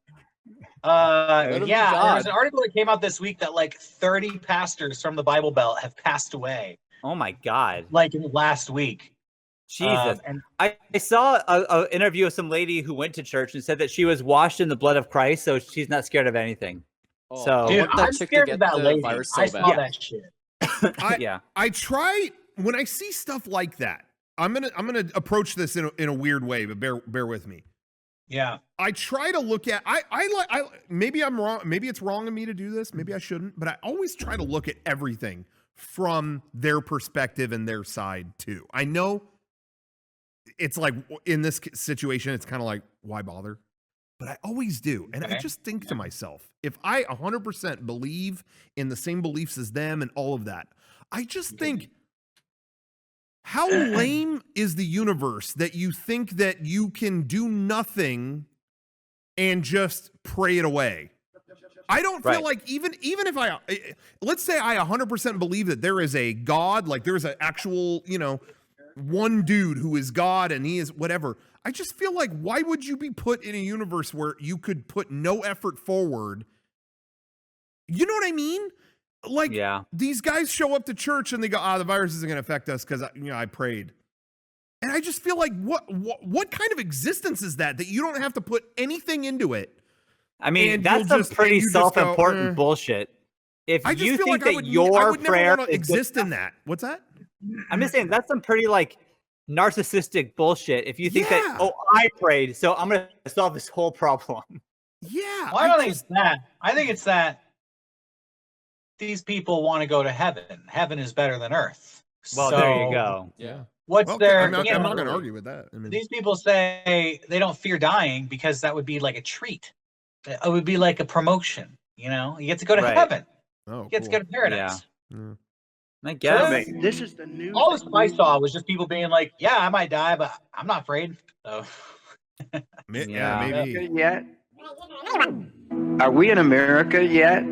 Yeah, there was an article that came out this week that like 30 pastors from the Bible Belt have passed away. Oh my God! Like in the last week. Jesus. And I saw an interview of some lady who went to church and said that she was washed in the blood of Christ, so she's not scared of anything. Oh, so dude, I'm scared of that lady. I saw that shit. I try when I see stuff like that. I'm gonna approach this in a weird way, but bear with me. Yeah. I try to look at I maybe I'm wrong. Maybe it's wrong of me to do this. Maybe I shouldn't. But I always try to look at everything from their perspective and their side too. I know it's like in this situation, it's kind of like, why bother? But I always do. And I just think to myself, if I 100% believe in the same beliefs as them and all of that, I just think, how lame is the universe that you think that you can do nothing and just pray it away? I don't feel like even if let's say I 100% believe that there is a God, like there's an actual, one dude who is God and he is whatever. I just feel like, why would you be put in a universe where you could put no effort forward? You know what I mean? Like, these guys show up to church and they go, the virus isn't going to affect us because I prayed. And I just feel like, what kind of existence is that you don't have to put anything into it? I mean, that's some pretty self-important bullshit. If you think that your prayer would exist in that, what's that? I'm just saying that's some pretty like narcissistic bullshit. If you think that, I prayed, so I'm gonna solve this whole problem. Yeah. Well, I don't think it's that. I think it's that these people want to go to heaven. Heaven is better than earth. Well, there you go. Yeah. What's their? I'm not going to argue with that. I mean, these people say they don't fear dying because that would be like a treat. It would be like a promotion. You get to go to heaven. Oh, you get to go to paradise. Yeah. I guess this is the news. All this I saw was just people being like, "Yeah, I might die, but I'm not afraid." So, maybe. Yet? Are we in America yet?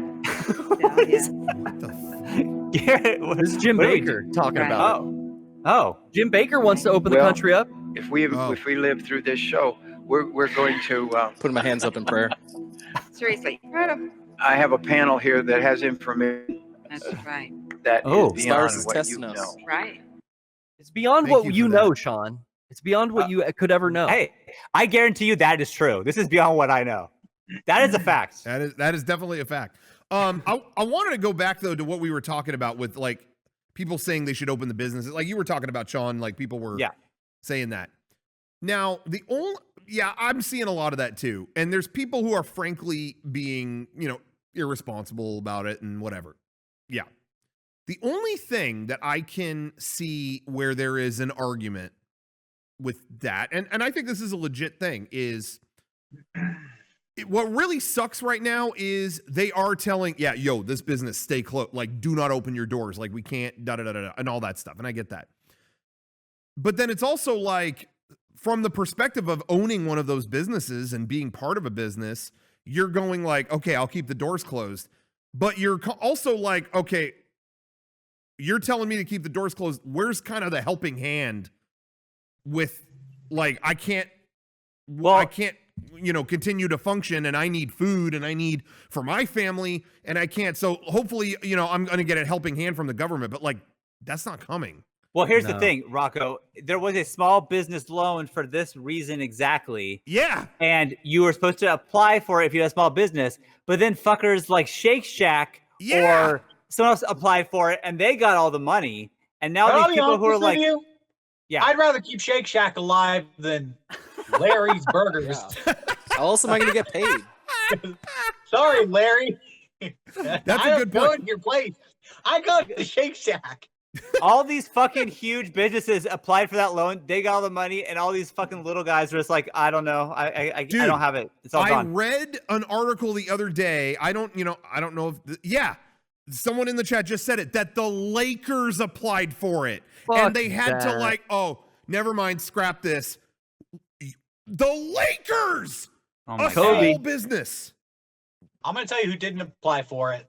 Garrett, this is Jim Baker talking about. Oh, Jim Baker wants to open the country up. If we live through this show, we're going to putting my hands up in prayer. Seriously. I have a panel here that has information. That's right. That is beyond what you know. Right. It's beyond what you know, Sean. It's beyond what you could ever know. Hey, I guarantee you that is true. This is beyond what I know. That is a fact. That is definitely a fact. I wanted to go back though to what we were talking about with like people saying they should open the businesses. Like you were talking about, Sean, like people were saying that. Now, I'm seeing a lot of that too. And there's people who are frankly being, irresponsible about it and whatever. Yeah. The only thing that I can see where there is an argument with that, and I think this is a legit thing, is what really sucks right now is they are telling, this business, stay closed. Like, do not open your doors. Like, we can't, and all that stuff. And I get that. But then it's also like, from the perspective of owning one of those businesses and being part of a business, you're going like, okay, I'll keep the doors closed. But you're also like, okay, you're telling me to keep the doors closed. Where's kind of the helping hand with like, I can't, continue to function and I need food and I need for my family and I can't. So hopefully, I'm going to get a helping hand from the government, but like, that's not coming. Well, here's the thing, Rocco. There was a small business loan for this reason exactly. Yeah. And you were supposed to apply for it if you had a small business, but then fuckers like Shake Shack or someone else applied for it and they got all the money. And now these people who are like, I'd rather keep Shake Shack alive than Larry's Burgers. How else am I going to get paid? Sorry, Larry. That's a good point. Your place. I go to Shake Shack. All these fucking huge businesses applied for that loan. They got all the money, and all these fucking little guys are just like, I don't know. I Dude, don't have it. It's all I gone. read an article the other day. I don't know if someone in the chat just said it, that the Lakers applied for it. And they had to like, oh, never mind, scrap this. The Lakers! Oh A my whole business. I'm going to tell you who didn't apply for it.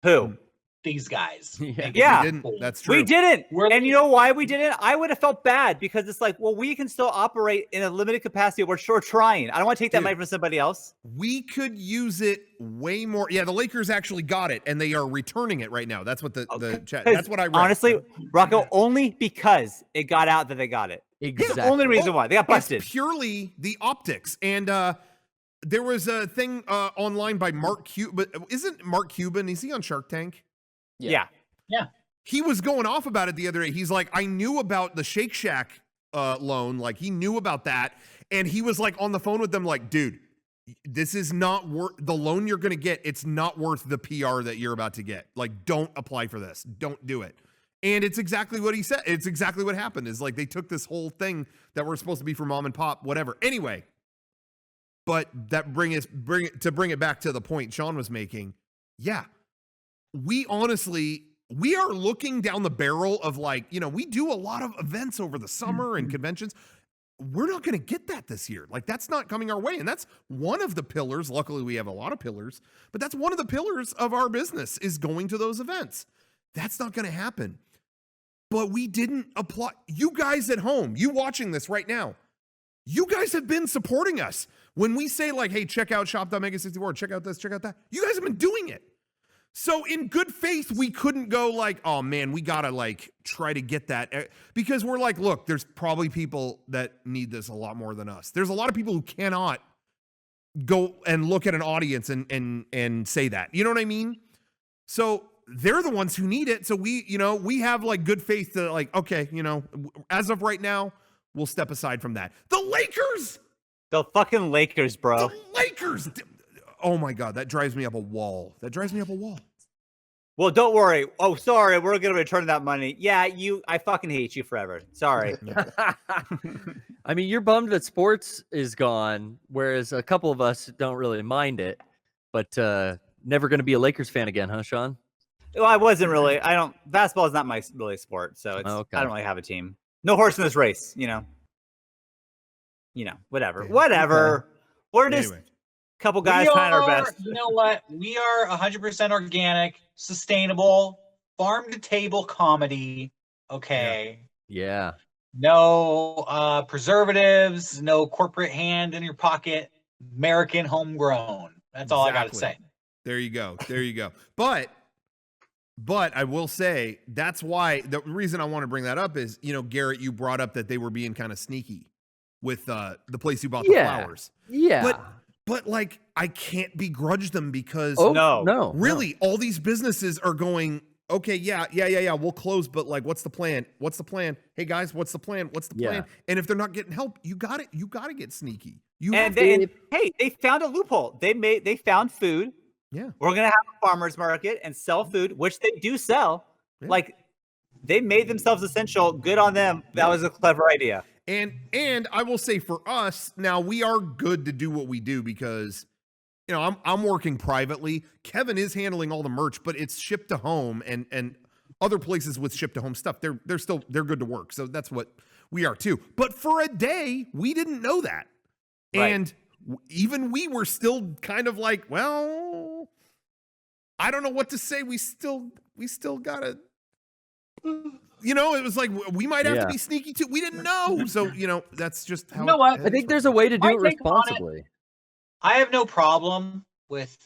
Who? These guys. Yeah. We didn't. That's true. We didn't. And you know why we didn't? I would have felt bad because it's like, well, we can still operate in a limited capacity. We're sure trying. I don't want to take that money from somebody else. We could use it way more. Yeah, the Lakers actually got it, and they are returning it right now. That's what the chat. That's what I read. Honestly, Rocco, only because it got out that they got it. Exactly. It's the only reason why. They got busted. It's purely the optics. And there was a thing online by Mark Cuban. Isn't Mark Cuban? Is he on Shark Tank? Yeah. He was going off about it the other day. He's like, I knew about the Shake Shack loan. Like, he knew about that. And he was like on the phone with them like, dude, this is not worth the loan you're going to get. It's not worth the PR that you're about to get. Like, don't apply for this. Don't do it. And it's exactly what he said. It's exactly what happened is like they took this whole thing that were supposed to be for mom and pop, whatever. Anyway, but that bring it back to the point Sean was making. Yeah. We are looking down the barrel of like, we do a lot of events over the summer and conventions. We're not going to get that this year. Like, that's not coming our way. And that's one of the pillars. Luckily, we have a lot of pillars, but that's one of the pillars of our business is going to those events. That's not going to happen. But we didn't apply. You guys at home, you watching this right now, you guys have been supporting us. When we say like, hey, check out shop.mega64, check out this, check out that, you guys have been doing it. So in good faith, we couldn't go like, oh man, we got to like try to get that because we're like, look, there's probably people that need this a lot more than us. There's a lot of people who cannot go and look at an audience and say that, you know what I mean? So they're the ones who need it. So we have like good faith to like, okay, as of right now, we'll step aside from that. The Lakers, the fucking Lakers, bro. The Lakers. Oh my God, that drives me up a wall. Well, don't worry. Oh, sorry. We're going to return that money. Yeah, I fucking hate you forever. Sorry. I mean, you're bummed that sports is gone, whereas a couple of us don't really mind it, but never going to be a Lakers fan again, huh, Sean? Well, I wasn't really. Basketball is not my really sport, so I don't really have a team. No horse in this race, whatever. Whatever. We're just a couple guys trying our best. You know what? We are 100% organic, sustainable, farm-to-table comedy, okay? Yeah. No preservatives, no corporate hand in your pocket, American homegrown. That's all I got to say. There you go. But I will say that's why the reason I want to bring that up is, Garrett, you brought up that they were being kind of sneaky with the place you bought the flowers. Yeah. But like, I can't begrudge them because really all these businesses are going, okay, yeah, we'll close, but like, what's the plan? Hey guys, what's the plan? And if they're not getting help, you got to get sneaky. They found a loophole. They found food. Yeah. We're going to have a farmer's market and sell food, which they do sell. Yeah. Like, they made themselves essential. Good on them. That was a clever idea. And I will say for us, now we are good to do what we do because, I'm working privately. Kevin is handling all the merch, but it's shipped to home and other places with ship to home stuff. They're good to work. So that's what we are too. But for a day, we didn't know that. Right. And even we were still kind of like, well, I don't know what to say. We still gotta, it was like, we might have to be sneaky too. We didn't know. So, that's just how. You know what? I think there's a way to do it responsibly. I have no problem with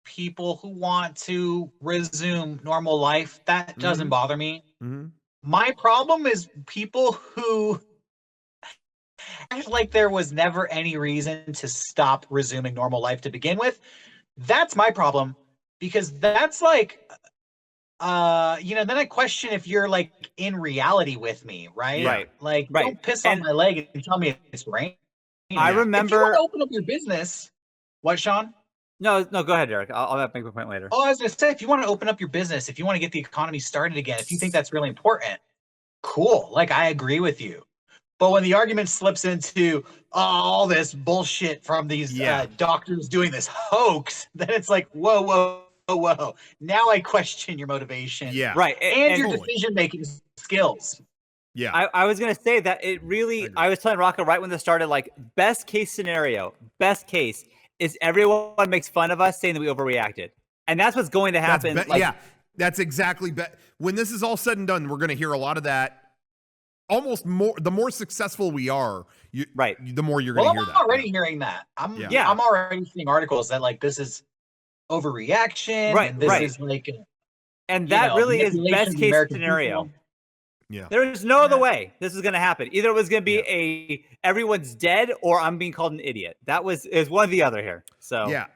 people who want to resume normal life. That doesn't bother me. Mm-hmm. My problem is people who act like there was never any reason to stop resuming normal life to begin with. That's my problem, because that's like, then I question if you're like in reality with me, right? Right. Like, don't piss on my leg and tell me it's raining. I remember. If you want to open up your business, what, Sean? No, go ahead, Derek. I'll make a point later. Oh, I was gonna say, if you want to open up your business, if you want to get the economy started again, if you think that's really important, cool. Like, I agree with you. But when the argument slips into all this bullshit from these doctors doing this hoax, then it's like, whoa. Now I question your motivation. Yeah. Right. And your decision-making skills. Yeah. I was going to say that it really, I was telling Rocco right when this started, like, best case scenario, best case is everyone makes fun of us saying that we overreacted. And that's what's going to happen. Yeah. That's exactly. When this is all said and done, we're going to hear a lot of that. Almost more, the more successful we are, the more you're going to hear that. I'm already hearing that. I'm already seeing articles that like this is overreaction. Right. And this is like, and that really is best case scenario. People. Yeah. There is no other way this is going to happen. Either it was going to be everyone's dead or I'm being called an idiot. Is one or the other here. So yeah.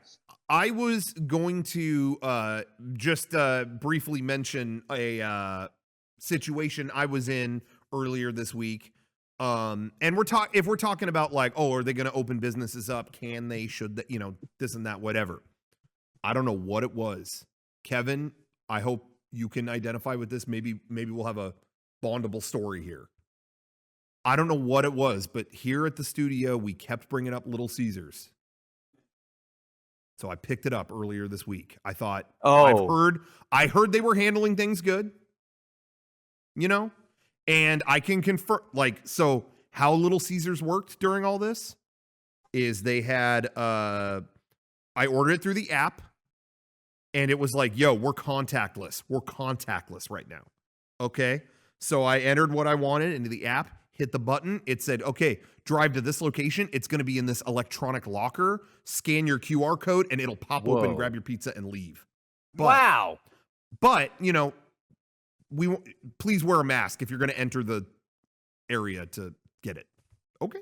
I was going to just briefly mention a situation I was in earlier this week. And if we're talking about like, oh, are they going to open businesses up? Can they, should they, this and that, whatever. I don't know what it was. Kevin, I hope you can identify with this. Maybe we'll have a bondable story here. I don't know what it was, but here at the studio, we kept bringing up Little Caesars. So I picked it up earlier this week. I thought, I heard they were handling things good, and I can confirm, so how Little Caesars worked during all this is they had, I ordered it through the app, and it was like, yo, we're contactless. We're contactless right now. Okay. So I entered what I wanted into the app, hit the button. It said, okay, drive to this location. It's going to be in this electronic locker. Scan your QR code, and it'll pop open, grab your pizza, and leave. Wow. But, please wear a mask if you're going to enter the area to get it. Okay.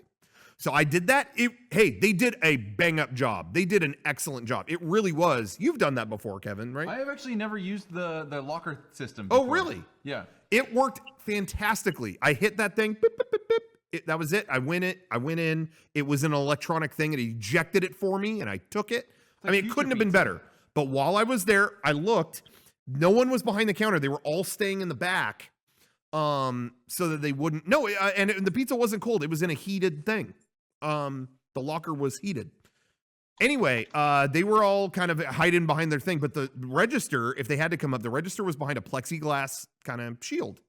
So I did that. Hey, they did a bang-up job. They did an excellent job. It really was. You've done that before, Kevin, right? I have actually never used the locker system before. Oh, really? Yeah. It worked fantastically. I hit that thing. Beep, beep, beep, beep. That was it. I went in. It was an electronic thing. It ejected it for me, and I took it. Like it couldn't have been better. But while I was there, I looked. No one was behind the counter. They were all staying in the back so that they wouldn't. No, and the pizza wasn't cold. It was in a heated thing. The locker was heated. Anyway, they were all kind of hiding behind their thing, but the register, if they had to come up, the register was behind a plexiglass kind of shield.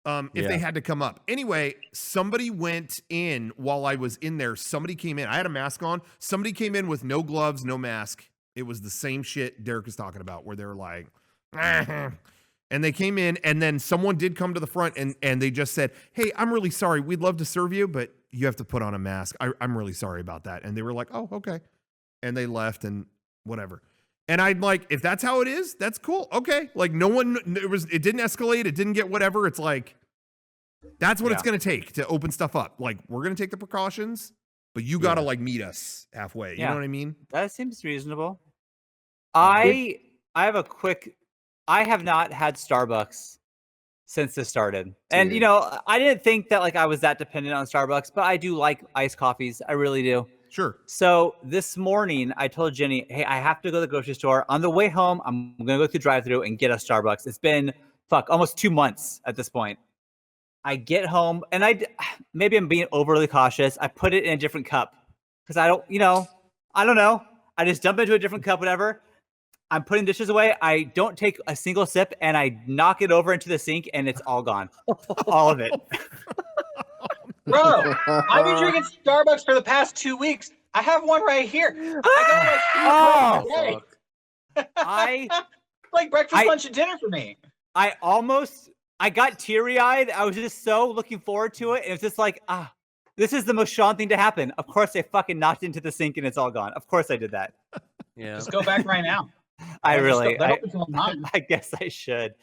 If they had to come up. Anyway, somebody went in while I was in there. Somebody came in. I had a mask on. Somebody came in with no gloves, no mask. It was the same shit Derek is talking about, where they're like, and they came in, and then someone did come to the front, and they just said, hey, I'm really sorry. We'd love to serve you, but you have to put on a mask. I'm really sorry about that. And they were like, oh, okay. And they left and whatever. And I'd like, if that's how it is, that's cool. Okay. Like it didn't escalate. It didn't get whatever. It's like, that's what it's going to take to open stuff up. Like, we're going to take the precautions, but you got to like meet us halfway. You know what I mean? That seems reasonable. I have I have not had Starbucks since this started. And, I didn't think that like I was that dependent on Starbucks, but I do like iced coffees. I really do. Sure. So this morning I told Jenny, hey, I have to go to the grocery store. On the way home, I'm going to go through drive-thru and get a Starbucks. It's been almost 2 months at this point. I get home and maybe I'm being overly cautious. I put it in a different cup because I don't know. I just dump into a different cup, whatever. I'm putting dishes away. I don't take a single sip and I knock it over into the sink and it's all gone. All of it. Bro, I've been drinking Starbucks for the past 2 weeks. I have one right here. I like breakfast, lunch, and dinner for me. I got teary-eyed. I was just so looking forward to it. And it's just like, this is the most Sean thing to happen. Of course, I fucking knocked into the sink and it's all gone. Of course I did that. Yeah. Just go back right now. I guess I should.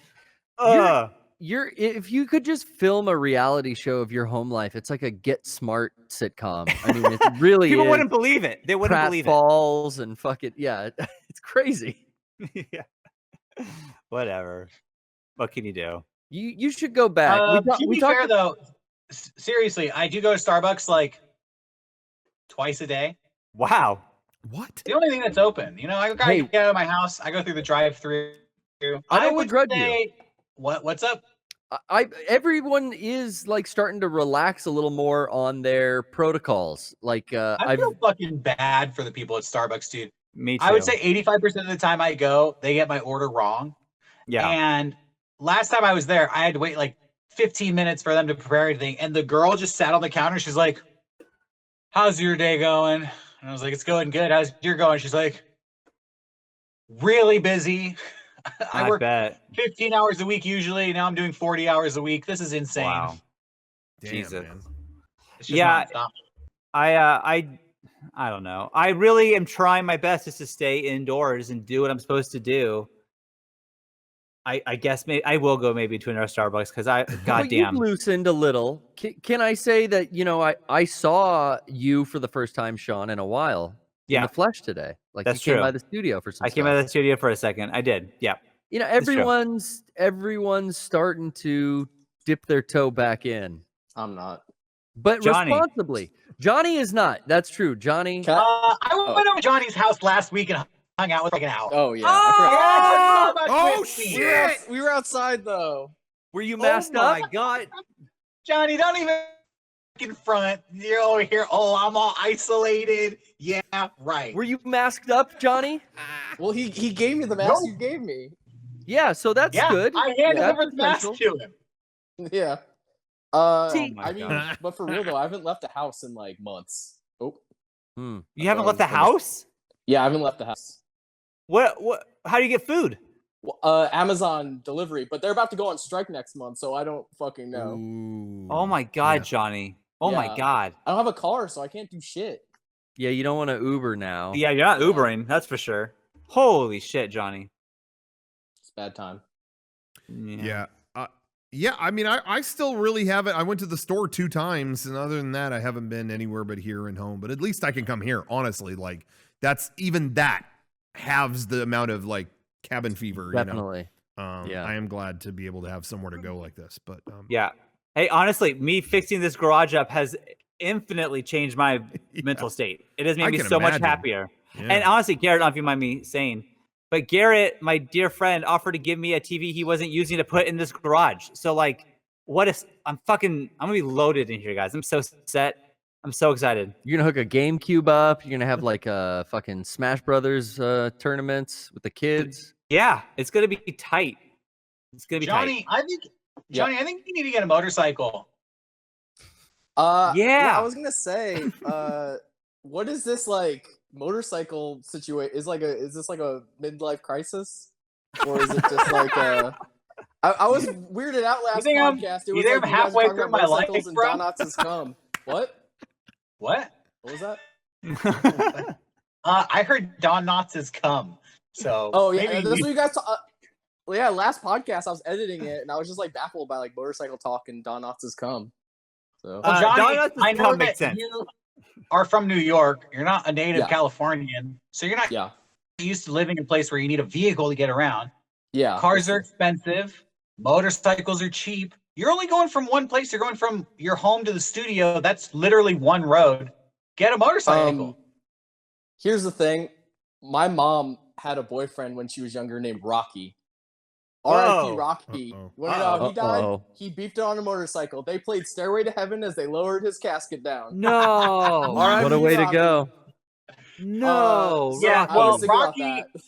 If you could just film a reality show of your home life, it's like a Get Smart sitcom. I mean, it really people wouldn't believe it. They wouldn't believe it. Falls and fuck it. Yeah, it's crazy. Yeah. Whatever. What can you do? You should go back. To be fair, though, seriously, I do go to Starbucks like twice a day. Wow. What? The only thing that's open. You know, I gotta Hey. get out of my house. I go through the drive-through. I don't would begrudge you. say, what's up? Everyone is like starting to relax a little more on their protocols. Like I feel fucking bad for the people at Starbucks, dude. Me too. I would say 85% of the time I go, they get my order wrong. Yeah. And last time I was there, I had to wait like 15 minutes for them to prepare everything. And the girl just sat on the counter. She's like, "How's your day going?" And I was like, "It's going good. How's your going?" She's like, "Really busy." I work bet. 15 hours a week usually. Now I'm doing 40 hours a week. This is insane. Wow. Damn, Jesus. man. It's just Yeah. nonstop. I don't know. I really am trying my best just to stay indoors and do what I'm supposed to do. I guess maybe I will go maybe to another Starbucks because But goddamn. you've loosened a little. Can I say that, you know, I saw you for the first time, Sean, in a while in the flesh today. Like That's you came true. by the studio for some I came out of the studio for a second. I did. Yeah. You know, It's true. everyone's starting to dip their toe back in. I'm not. But Johnny. responsibly. Johnny is not. That's true. Johnny. I went over to Johnny's house last week and hung out with like an hour. Oh yeah. Oh, shit! We were outside though. Were you masked Oh my up? god. Johnny, don't even in front. You're over here. Oh, I'm all isolated. Yeah, right. Were you masked up, Johnny? Well, he gave me the mask you gave me. Yeah, so that's good. I handed That's over the mask essential. to him. Yeah. See- I mean, but for real though, I haven't left the house in like months. Oh. You haven't left the house? Yeah, I haven't left the house. What how do you get food? Amazon delivery, but they're about to go on strike next month, so I don't fucking know. Oh my god, Johnny. Oh my Yeah. god. I don't have a car, so I can't do shit. Yeah, you don't want to Uber now. Yeah, you're not Ubering, that's for sure. Holy shit, Johnny. It's a bad time. Yeah. Yeah, I mean, I still really haven't. I went to the store 2 times, and other than that, I haven't been anywhere but here and home. But at least I can come here, honestly. Like, that's even that halves the amount of like cabin fever. Definitely. You know? Yeah. I am glad to be able to have somewhere to go like this. But Yeah. Hey, honestly, me fixing this garage up has infinitely changed my mental state. It has I made me can so much imagine. happier. Yeah. And honestly, Garrett, I don't know if you mind me saying, but Garrett, my dear friend, offered to give me a TV he wasn't using to put in this garage. So like, I'm gonna be loaded in here, guys. I'm so set. I'm so excited. You're gonna hook a GameCube up. You're gonna have like a fucking Smash Brothers tournaments with the kids. Yeah, it's gonna be tight. It's gonna be Johnny, tight. I think you need to get a motorcycle. Yeah, I was gonna say, what is this like motorcycle situation? Is this like a midlife crisis, or is it just like I was weirded out last podcast. It was think like I'm you guys halfway were talking through about my life, motorcycles and bro? Don Knotts has come. What? What? What was that? I heard Don Knotts has come. So Oh yeah, maybe that's what you guys. Well, yeah, last podcast I was editing it and I was just like baffled by like motorcycle talk and Don Knotts has come. So Well, Johnny, Don Knotts has I know come that makes sense. you are from New York. You're not a native Yeah. Californian, so you're not used to living in a place where you need a vehicle to get around. Yeah, Cars are expensive. Motorcycles are cheap. You're only going from one place. You're going from your home to the studio. That's literally one road. Get a motorcycle. Here's the thing. My mom had a boyfriend when she was younger named Rocky. R.I.P. Rocky. You wanna know how he died? He beefed it on a motorcycle. They played Stairway to Heaven as they lowered his casket down. No. What a way to Rocky. go. No. Yeah, I well, was thinking about Rocky, that.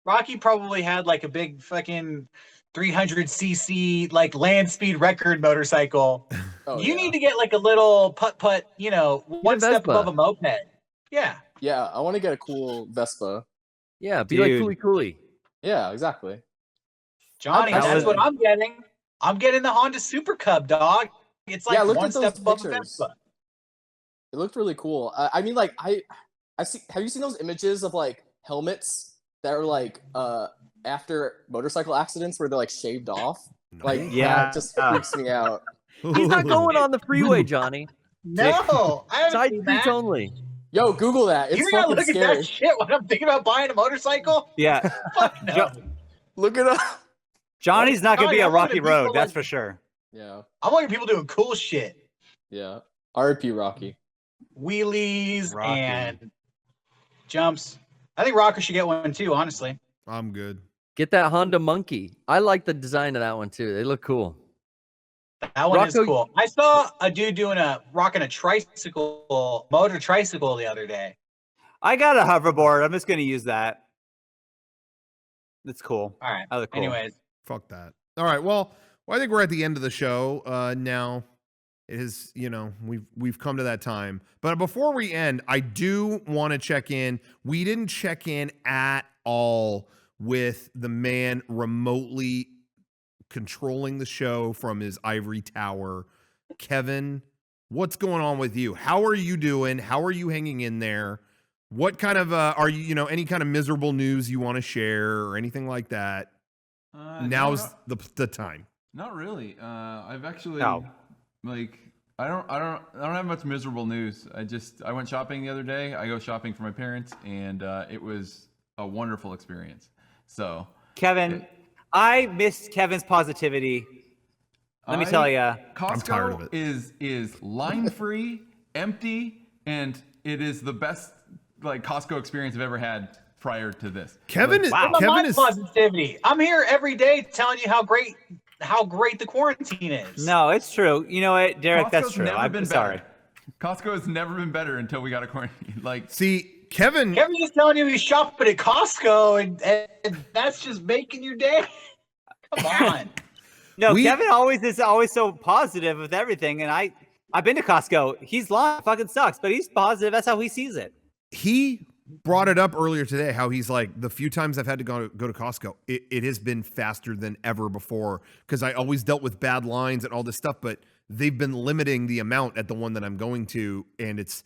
Rocky probably had like a big fucking 300cc like land speed record motorcycle. Oh, You yeah. need to get like a little putt, you know, one step Vespa. above a moped. Yeah. Yeah, I want to get a cool Vespa. Yeah, be like Cooley Cooley. Yeah, exactly. Johnny, I- that's what I'm getting. I'm getting the Honda Super Cub, dog. It's like Yeah, look one at those step above a pictures. Vespa. It looked really cool. I mean, like I see. Have you seen those images of like helmets that are like after motorcycle accidents where they're like shaved off? Like Yeah. that just freaks me out. He's not going on the freeway, Johnny. No, I haven't Side seen streets that. only. Yo, Google that. It's You gotta fucking look at scary. that shit when I'm thinking about buying a motorcycle. Yeah. Fuck no. Look it up. Johnny's not gonna Johnny, be a I wanna rocky be road, like- that's for sure. Yeah, I'm looking at people doing cool shit. yeah. R.I.P. Rocky. Wheelies Rocky. and jumps. I think Rocker should get one too, honestly. I'm good. Get that Honda Monkey. I like the design of that one too. They look cool. That one is Rocco- cool. I saw a dude rocking a motor tricycle the other day. I got a hoverboard. I'm just gonna use that. That's cool. All right. That look cool. Anyways, Fuck that. All right. Well, I think we're at the end of the show now. It is, we've come to that time. But before we end, I do want to check in. We didn't check in at all with the man remotely controlling the show from his ivory tower. Kevin, what's going on with you? How are you doing? How are you hanging in there? What kind of are you, any kind of miserable news you want to share or anything like that? Now's the time. Not really. I've actually No. I don't have much miserable news. I went shopping the other day. I go shopping for my parents, and it was a wonderful experience. So Kevin, I missed Kevin's positivity. Let me tell you, Costco I'm tired of it. is line free, empty, and it is the best Costco experience I've ever had prior to this. Kevin is positivity. I'm here every day telling you how great the quarantine is. No, it's true. You know what, Derek? That's true. I'm sorry. Costco has never been better until we got a quarantine. See, Kevin is telling you he's shopping at Costco, and that's just making your day. Come on. No, Kevin is always so positive with everything, and I've been to Costco. He's lying, fucking sucks, but he's positive. That's how he sees it. He brought it up earlier today, how he's like, the few times I've had to go to Costco, it has been faster than ever before, because I always dealt with bad lines and all this stuff, but they've been limiting the amount at the one that I'm going to, and it's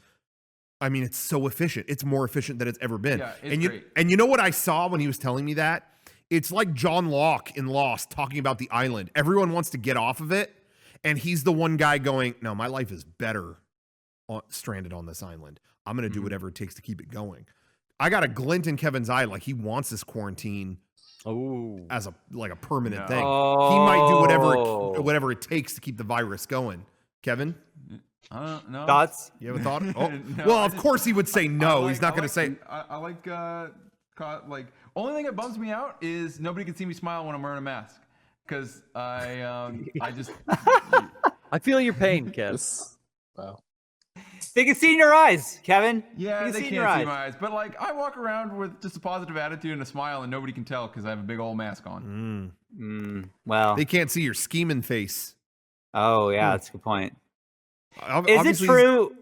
so efficient. It's more efficient than it's ever been. Yeah, it's great. And you know what I saw when he was telling me that? It's like John Locke in Lost talking about the island. Everyone wants to get off of it, and he's the one guy going, no, my life is better stranded on this island. I'm going to do whatever it takes to keep it going. I got a glint in Kevin's eye, like he wants this quarantine as a permanent thing. He might do whatever it takes to keep the virus going. Kevin? No. Thoughts? You have a thought? Oh. No, well, of course he would say no. He's not going to say. I only thing that bums me out is nobody can see me smile when I'm wearing a mask, because I just. I feel your pain, Kev. Wow. They can see in your eyes, Kevin. Yeah, they they can can't see my eyes. But I walk around with just a positive attitude and a smile, and nobody can tell because I have a big old mask on. Well, they can't see your scheming face. Oh yeah, that's a good point. Is it true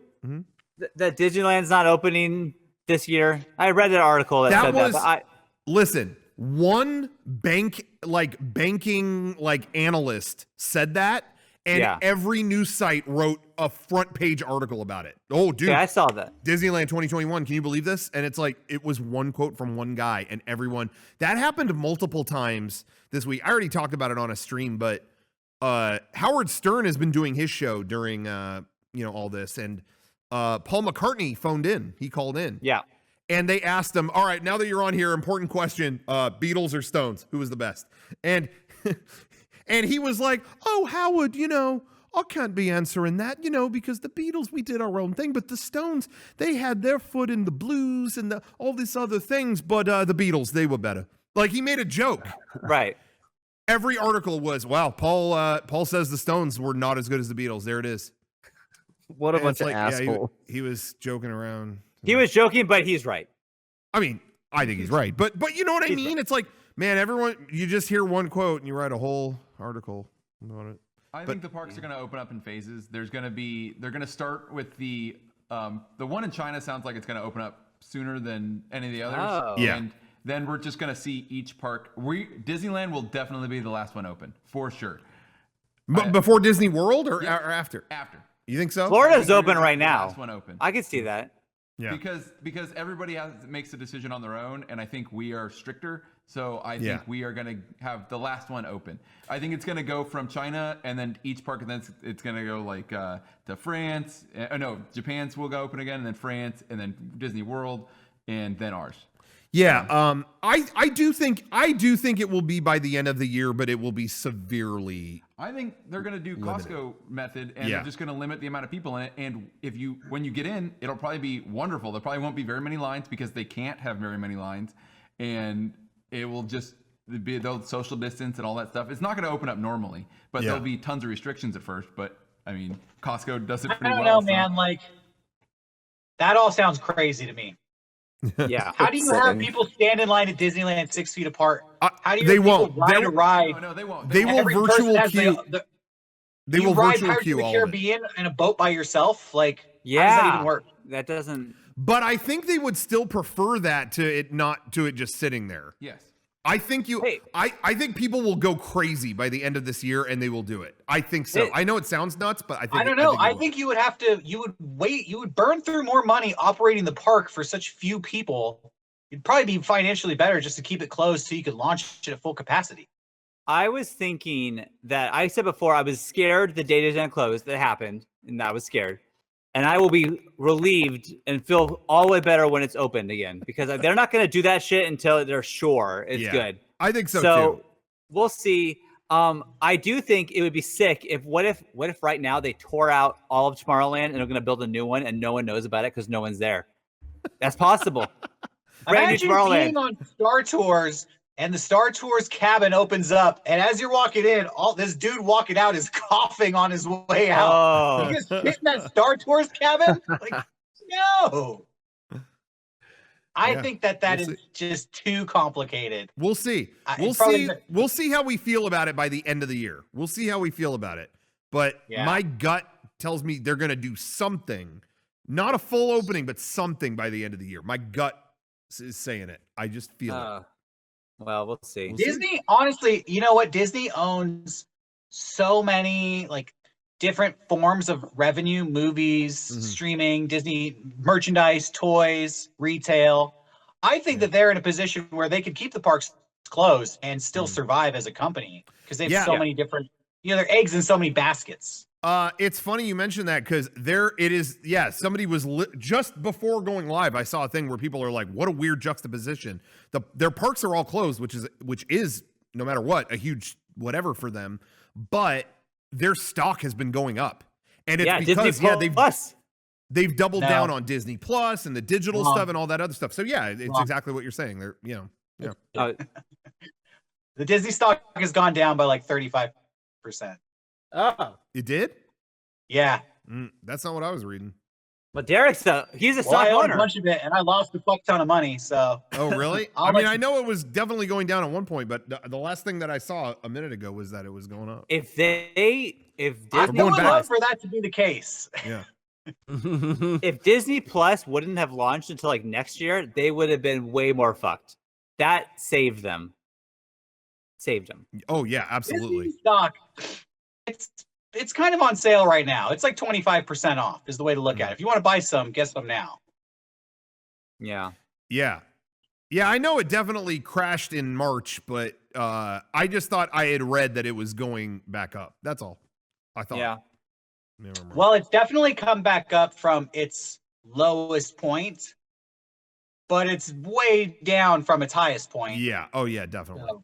that Disneyland's not opening this year? I read an article that said that. But listen, one banking analyst said that. And every news site wrote a front page article about it. Oh, dude. Yeah, I saw that. Disneyland 2021. Can you believe this? And it's it was one quote from one guy, and everyone. That happened multiple times this week. I already talked about it on a stream, but Howard Stern has been doing his show during all this, and Paul McCartney phoned in. He called in. Yeah. And they asked him, all right, now that you're on here, important question, Beatles or Stones? Who was the best? And and he was like, oh, Howard, I can't be answering that, because the Beatles, we did our own thing. But the Stones, they had their foot in the blues and all these other things. But the Beatles, they were better. He made a joke. Right. Every article was, wow, Paul says the Stones were not as good as the Beatles. There it is. What a bunch of assholes. Yeah, he was joking around. He was joking, but he's right. I mean, I think he's right. But you know what I mean? Right. It's man, everyone, you just hear one quote and you write a whole article about it. I think the parks are going to open up in phases. They're going to start with the one in China sounds like it's going to open up sooner than any of the others. Oh. Yeah. And then we're just going to see each park. Disneyland will definitely be the last one open for sure. Before Disney World or after? After. You think so? Florida's open right now. Last one open. I can see that. Yeah. Because everybody makes a decision on their own, and I think we are stricter. So I think we are going to have the last one open. I think it's going to go from China, and then each park, and then it's going to go to France. No, Japan's will go open again, and then France, and then Disney World, and then ours. Yeah, I do think it will be by the end of the year, but it will be severely. I think they're going to do limited. Costco method, and they're just going to limit the amount of people in it. And when you get in, it'll probably be wonderful. There probably won't be very many lines because they can't have very many lines, and it will just be those social distance and all that stuff. It's not going to open up normally, but there'll be tons of restrictions at first. But I mean, Costco does it pretty well. I don't know, man. Like that all sounds crazy to me. Yeah. How do you have people stand in line at Disneyland 6 feet apart? How do you They have people won't. ride a ride? No, they won't. They will Every person virtual has queue. They you will ride virtual Pirates queue of the all of it. Caribbean in a boat by yourself? Like, Yeah. how does that even work? That doesn't. But I think they would still prefer that to it just sitting there. Yes. I think I think people will go crazy by the end of this year and they will do it. I think so. I know it sounds nuts, but I think I don't know. I think you would have to. You would burn through more money operating the park for such few people. It'd probably be financially better just to keep it closed so you could launch it at full capacity. I was thinking that I said before I was scared the data didn't close. That happened, and I was scared. And I will be relieved and feel all the way better when it's opened again because they're not going to do that shit until they're sure it's good. I think so too. We'll see. I do think it would be sick if what if right now they tore out all of Tomorrowland and they're going to build a new one and no one knows about it because no one's there. That's possible. Brand new Imagine Tomorrowland. being on Star Tours and the Star Tours cabin opens up, and as you're walking in, this dude walking out is coughing on his way out. Oh. You just sit in that Star Tours cabin? Like, no. I think that is just too complicated. We'll see. We'll see how we feel about it by the end of the year. We'll see how we feel about it. But my gut tells me they're going to do something, not a full opening, but something by the end of the year. My gut is saying it. I just feel it. Well, we'll see. Disney, honestly, you know what? Disney owns so many like different forms of revenue, movies, streaming, Disney merchandise, toys, retail. I think that they're in a position where they could keep the parks closed and still survive as a company because they have so many different, their eggs in so many baskets. It's funny you mentioned that because it is. Yeah, somebody was just before going live. I saw a thing where people are like, "What a weird juxtaposition." Their parks are all closed, which is no matter what a huge whatever for them. But their stock has been going up, and it's because they've doubled down on Disney Plus and the digital stuff and all that other stuff. So yeah, it's exactly what you're saying. They're the Disney stock has gone down by like 35%. Oh, it did? Yeah. That's not what I was reading. But Derek's he's a stock I own owner. a bunch of it, and I lost a fuck ton of money. So. Oh really? I know it was definitely going down at one point, but the last thing that I saw a minute ago was that it was going up. If Disney I would love for that to be the case. Yeah. If Disney Plus wouldn't have launched until like next year, they would have been way more fucked. That saved them. Oh yeah, absolutely. Disney stock, it's kind of on sale right now. It's like 25% off is the way to look at it. If you want to buy some, get some now. Yeah. Yeah. Yeah, I know it definitely crashed in March, but I just thought I had read that it was going back up. That's all. I thought. Yeah. Well, it's definitely come back up from its lowest point, but it's way down from its highest point. Yeah. Oh yeah, definitely. So,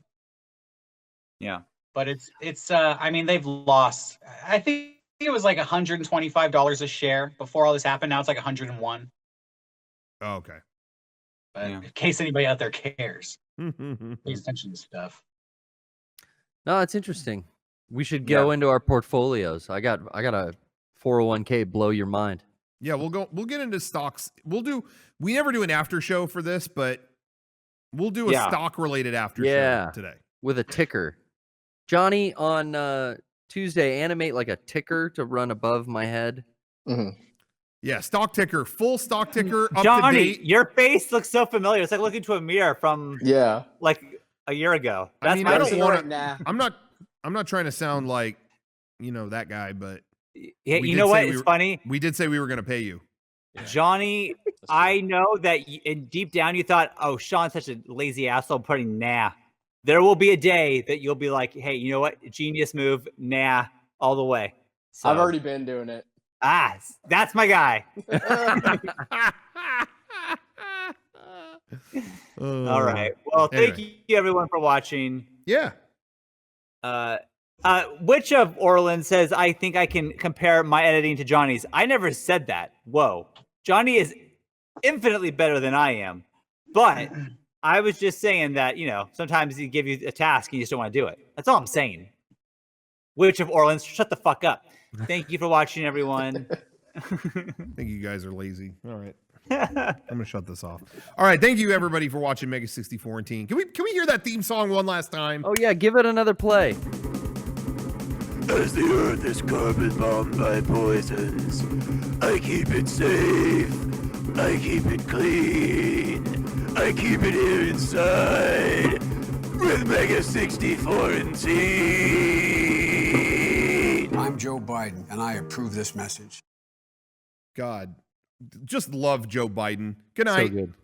yeah. But it's I mean, they've lost, I think it was like $125 a share before all this happened. Now it's like 101. Oh, okay. But in case anybody out there cares, pays attention to stuff. No, it's interesting. We should go into our portfolios. I got a 401k blow your mind. Yeah, we'll get into stocks. We never do an after show for this, but we'll do a stock related after show today. With a ticker. Johnny, on Tuesday, animate like a ticker to run above my head. Yeah, stock ticker, full stock ticker, up Johnny, to date. your face looks so familiar. It's like looking into a mirror from like a year ago. I mean, I don't want to. I'm not trying to sound like that guy, but yeah, you know what? It's funny. We did say we were going to pay you, Johnny. I know that deep down you thought, "Oh, Sean's such a lazy asshole." Putting nah. There will be a day that you'll be like, "Hey, you know what? Genius move, nah, all the way." So, I've already been doing it. That's my guy. All right. Well, thank Anyway. you everyone for watching. Yeah. Which of Orland says I think I can compare my editing to Johnny's? I never said that. Whoa. Johnny is infinitely better than I am. But I was just saying that, you know, sometimes he give you a task and you just don't want to do it. That's all I'm saying. Which of Orland's? Shut the fuck up. Thank you for watching, everyone. I think you guys are lazy. All right. I'm gonna shut this off. All right, thank you everybody for watching Mega64antine. Can we hear that theme song one last time? Oh yeah, give it another play. As the earth is carbon bombed by poisons, I keep it safe, I keep it clean, I keep it here inside with Mega64antine. I'm Joe Biden, and I approve this message. God, just love Joe Biden. Good night. So good.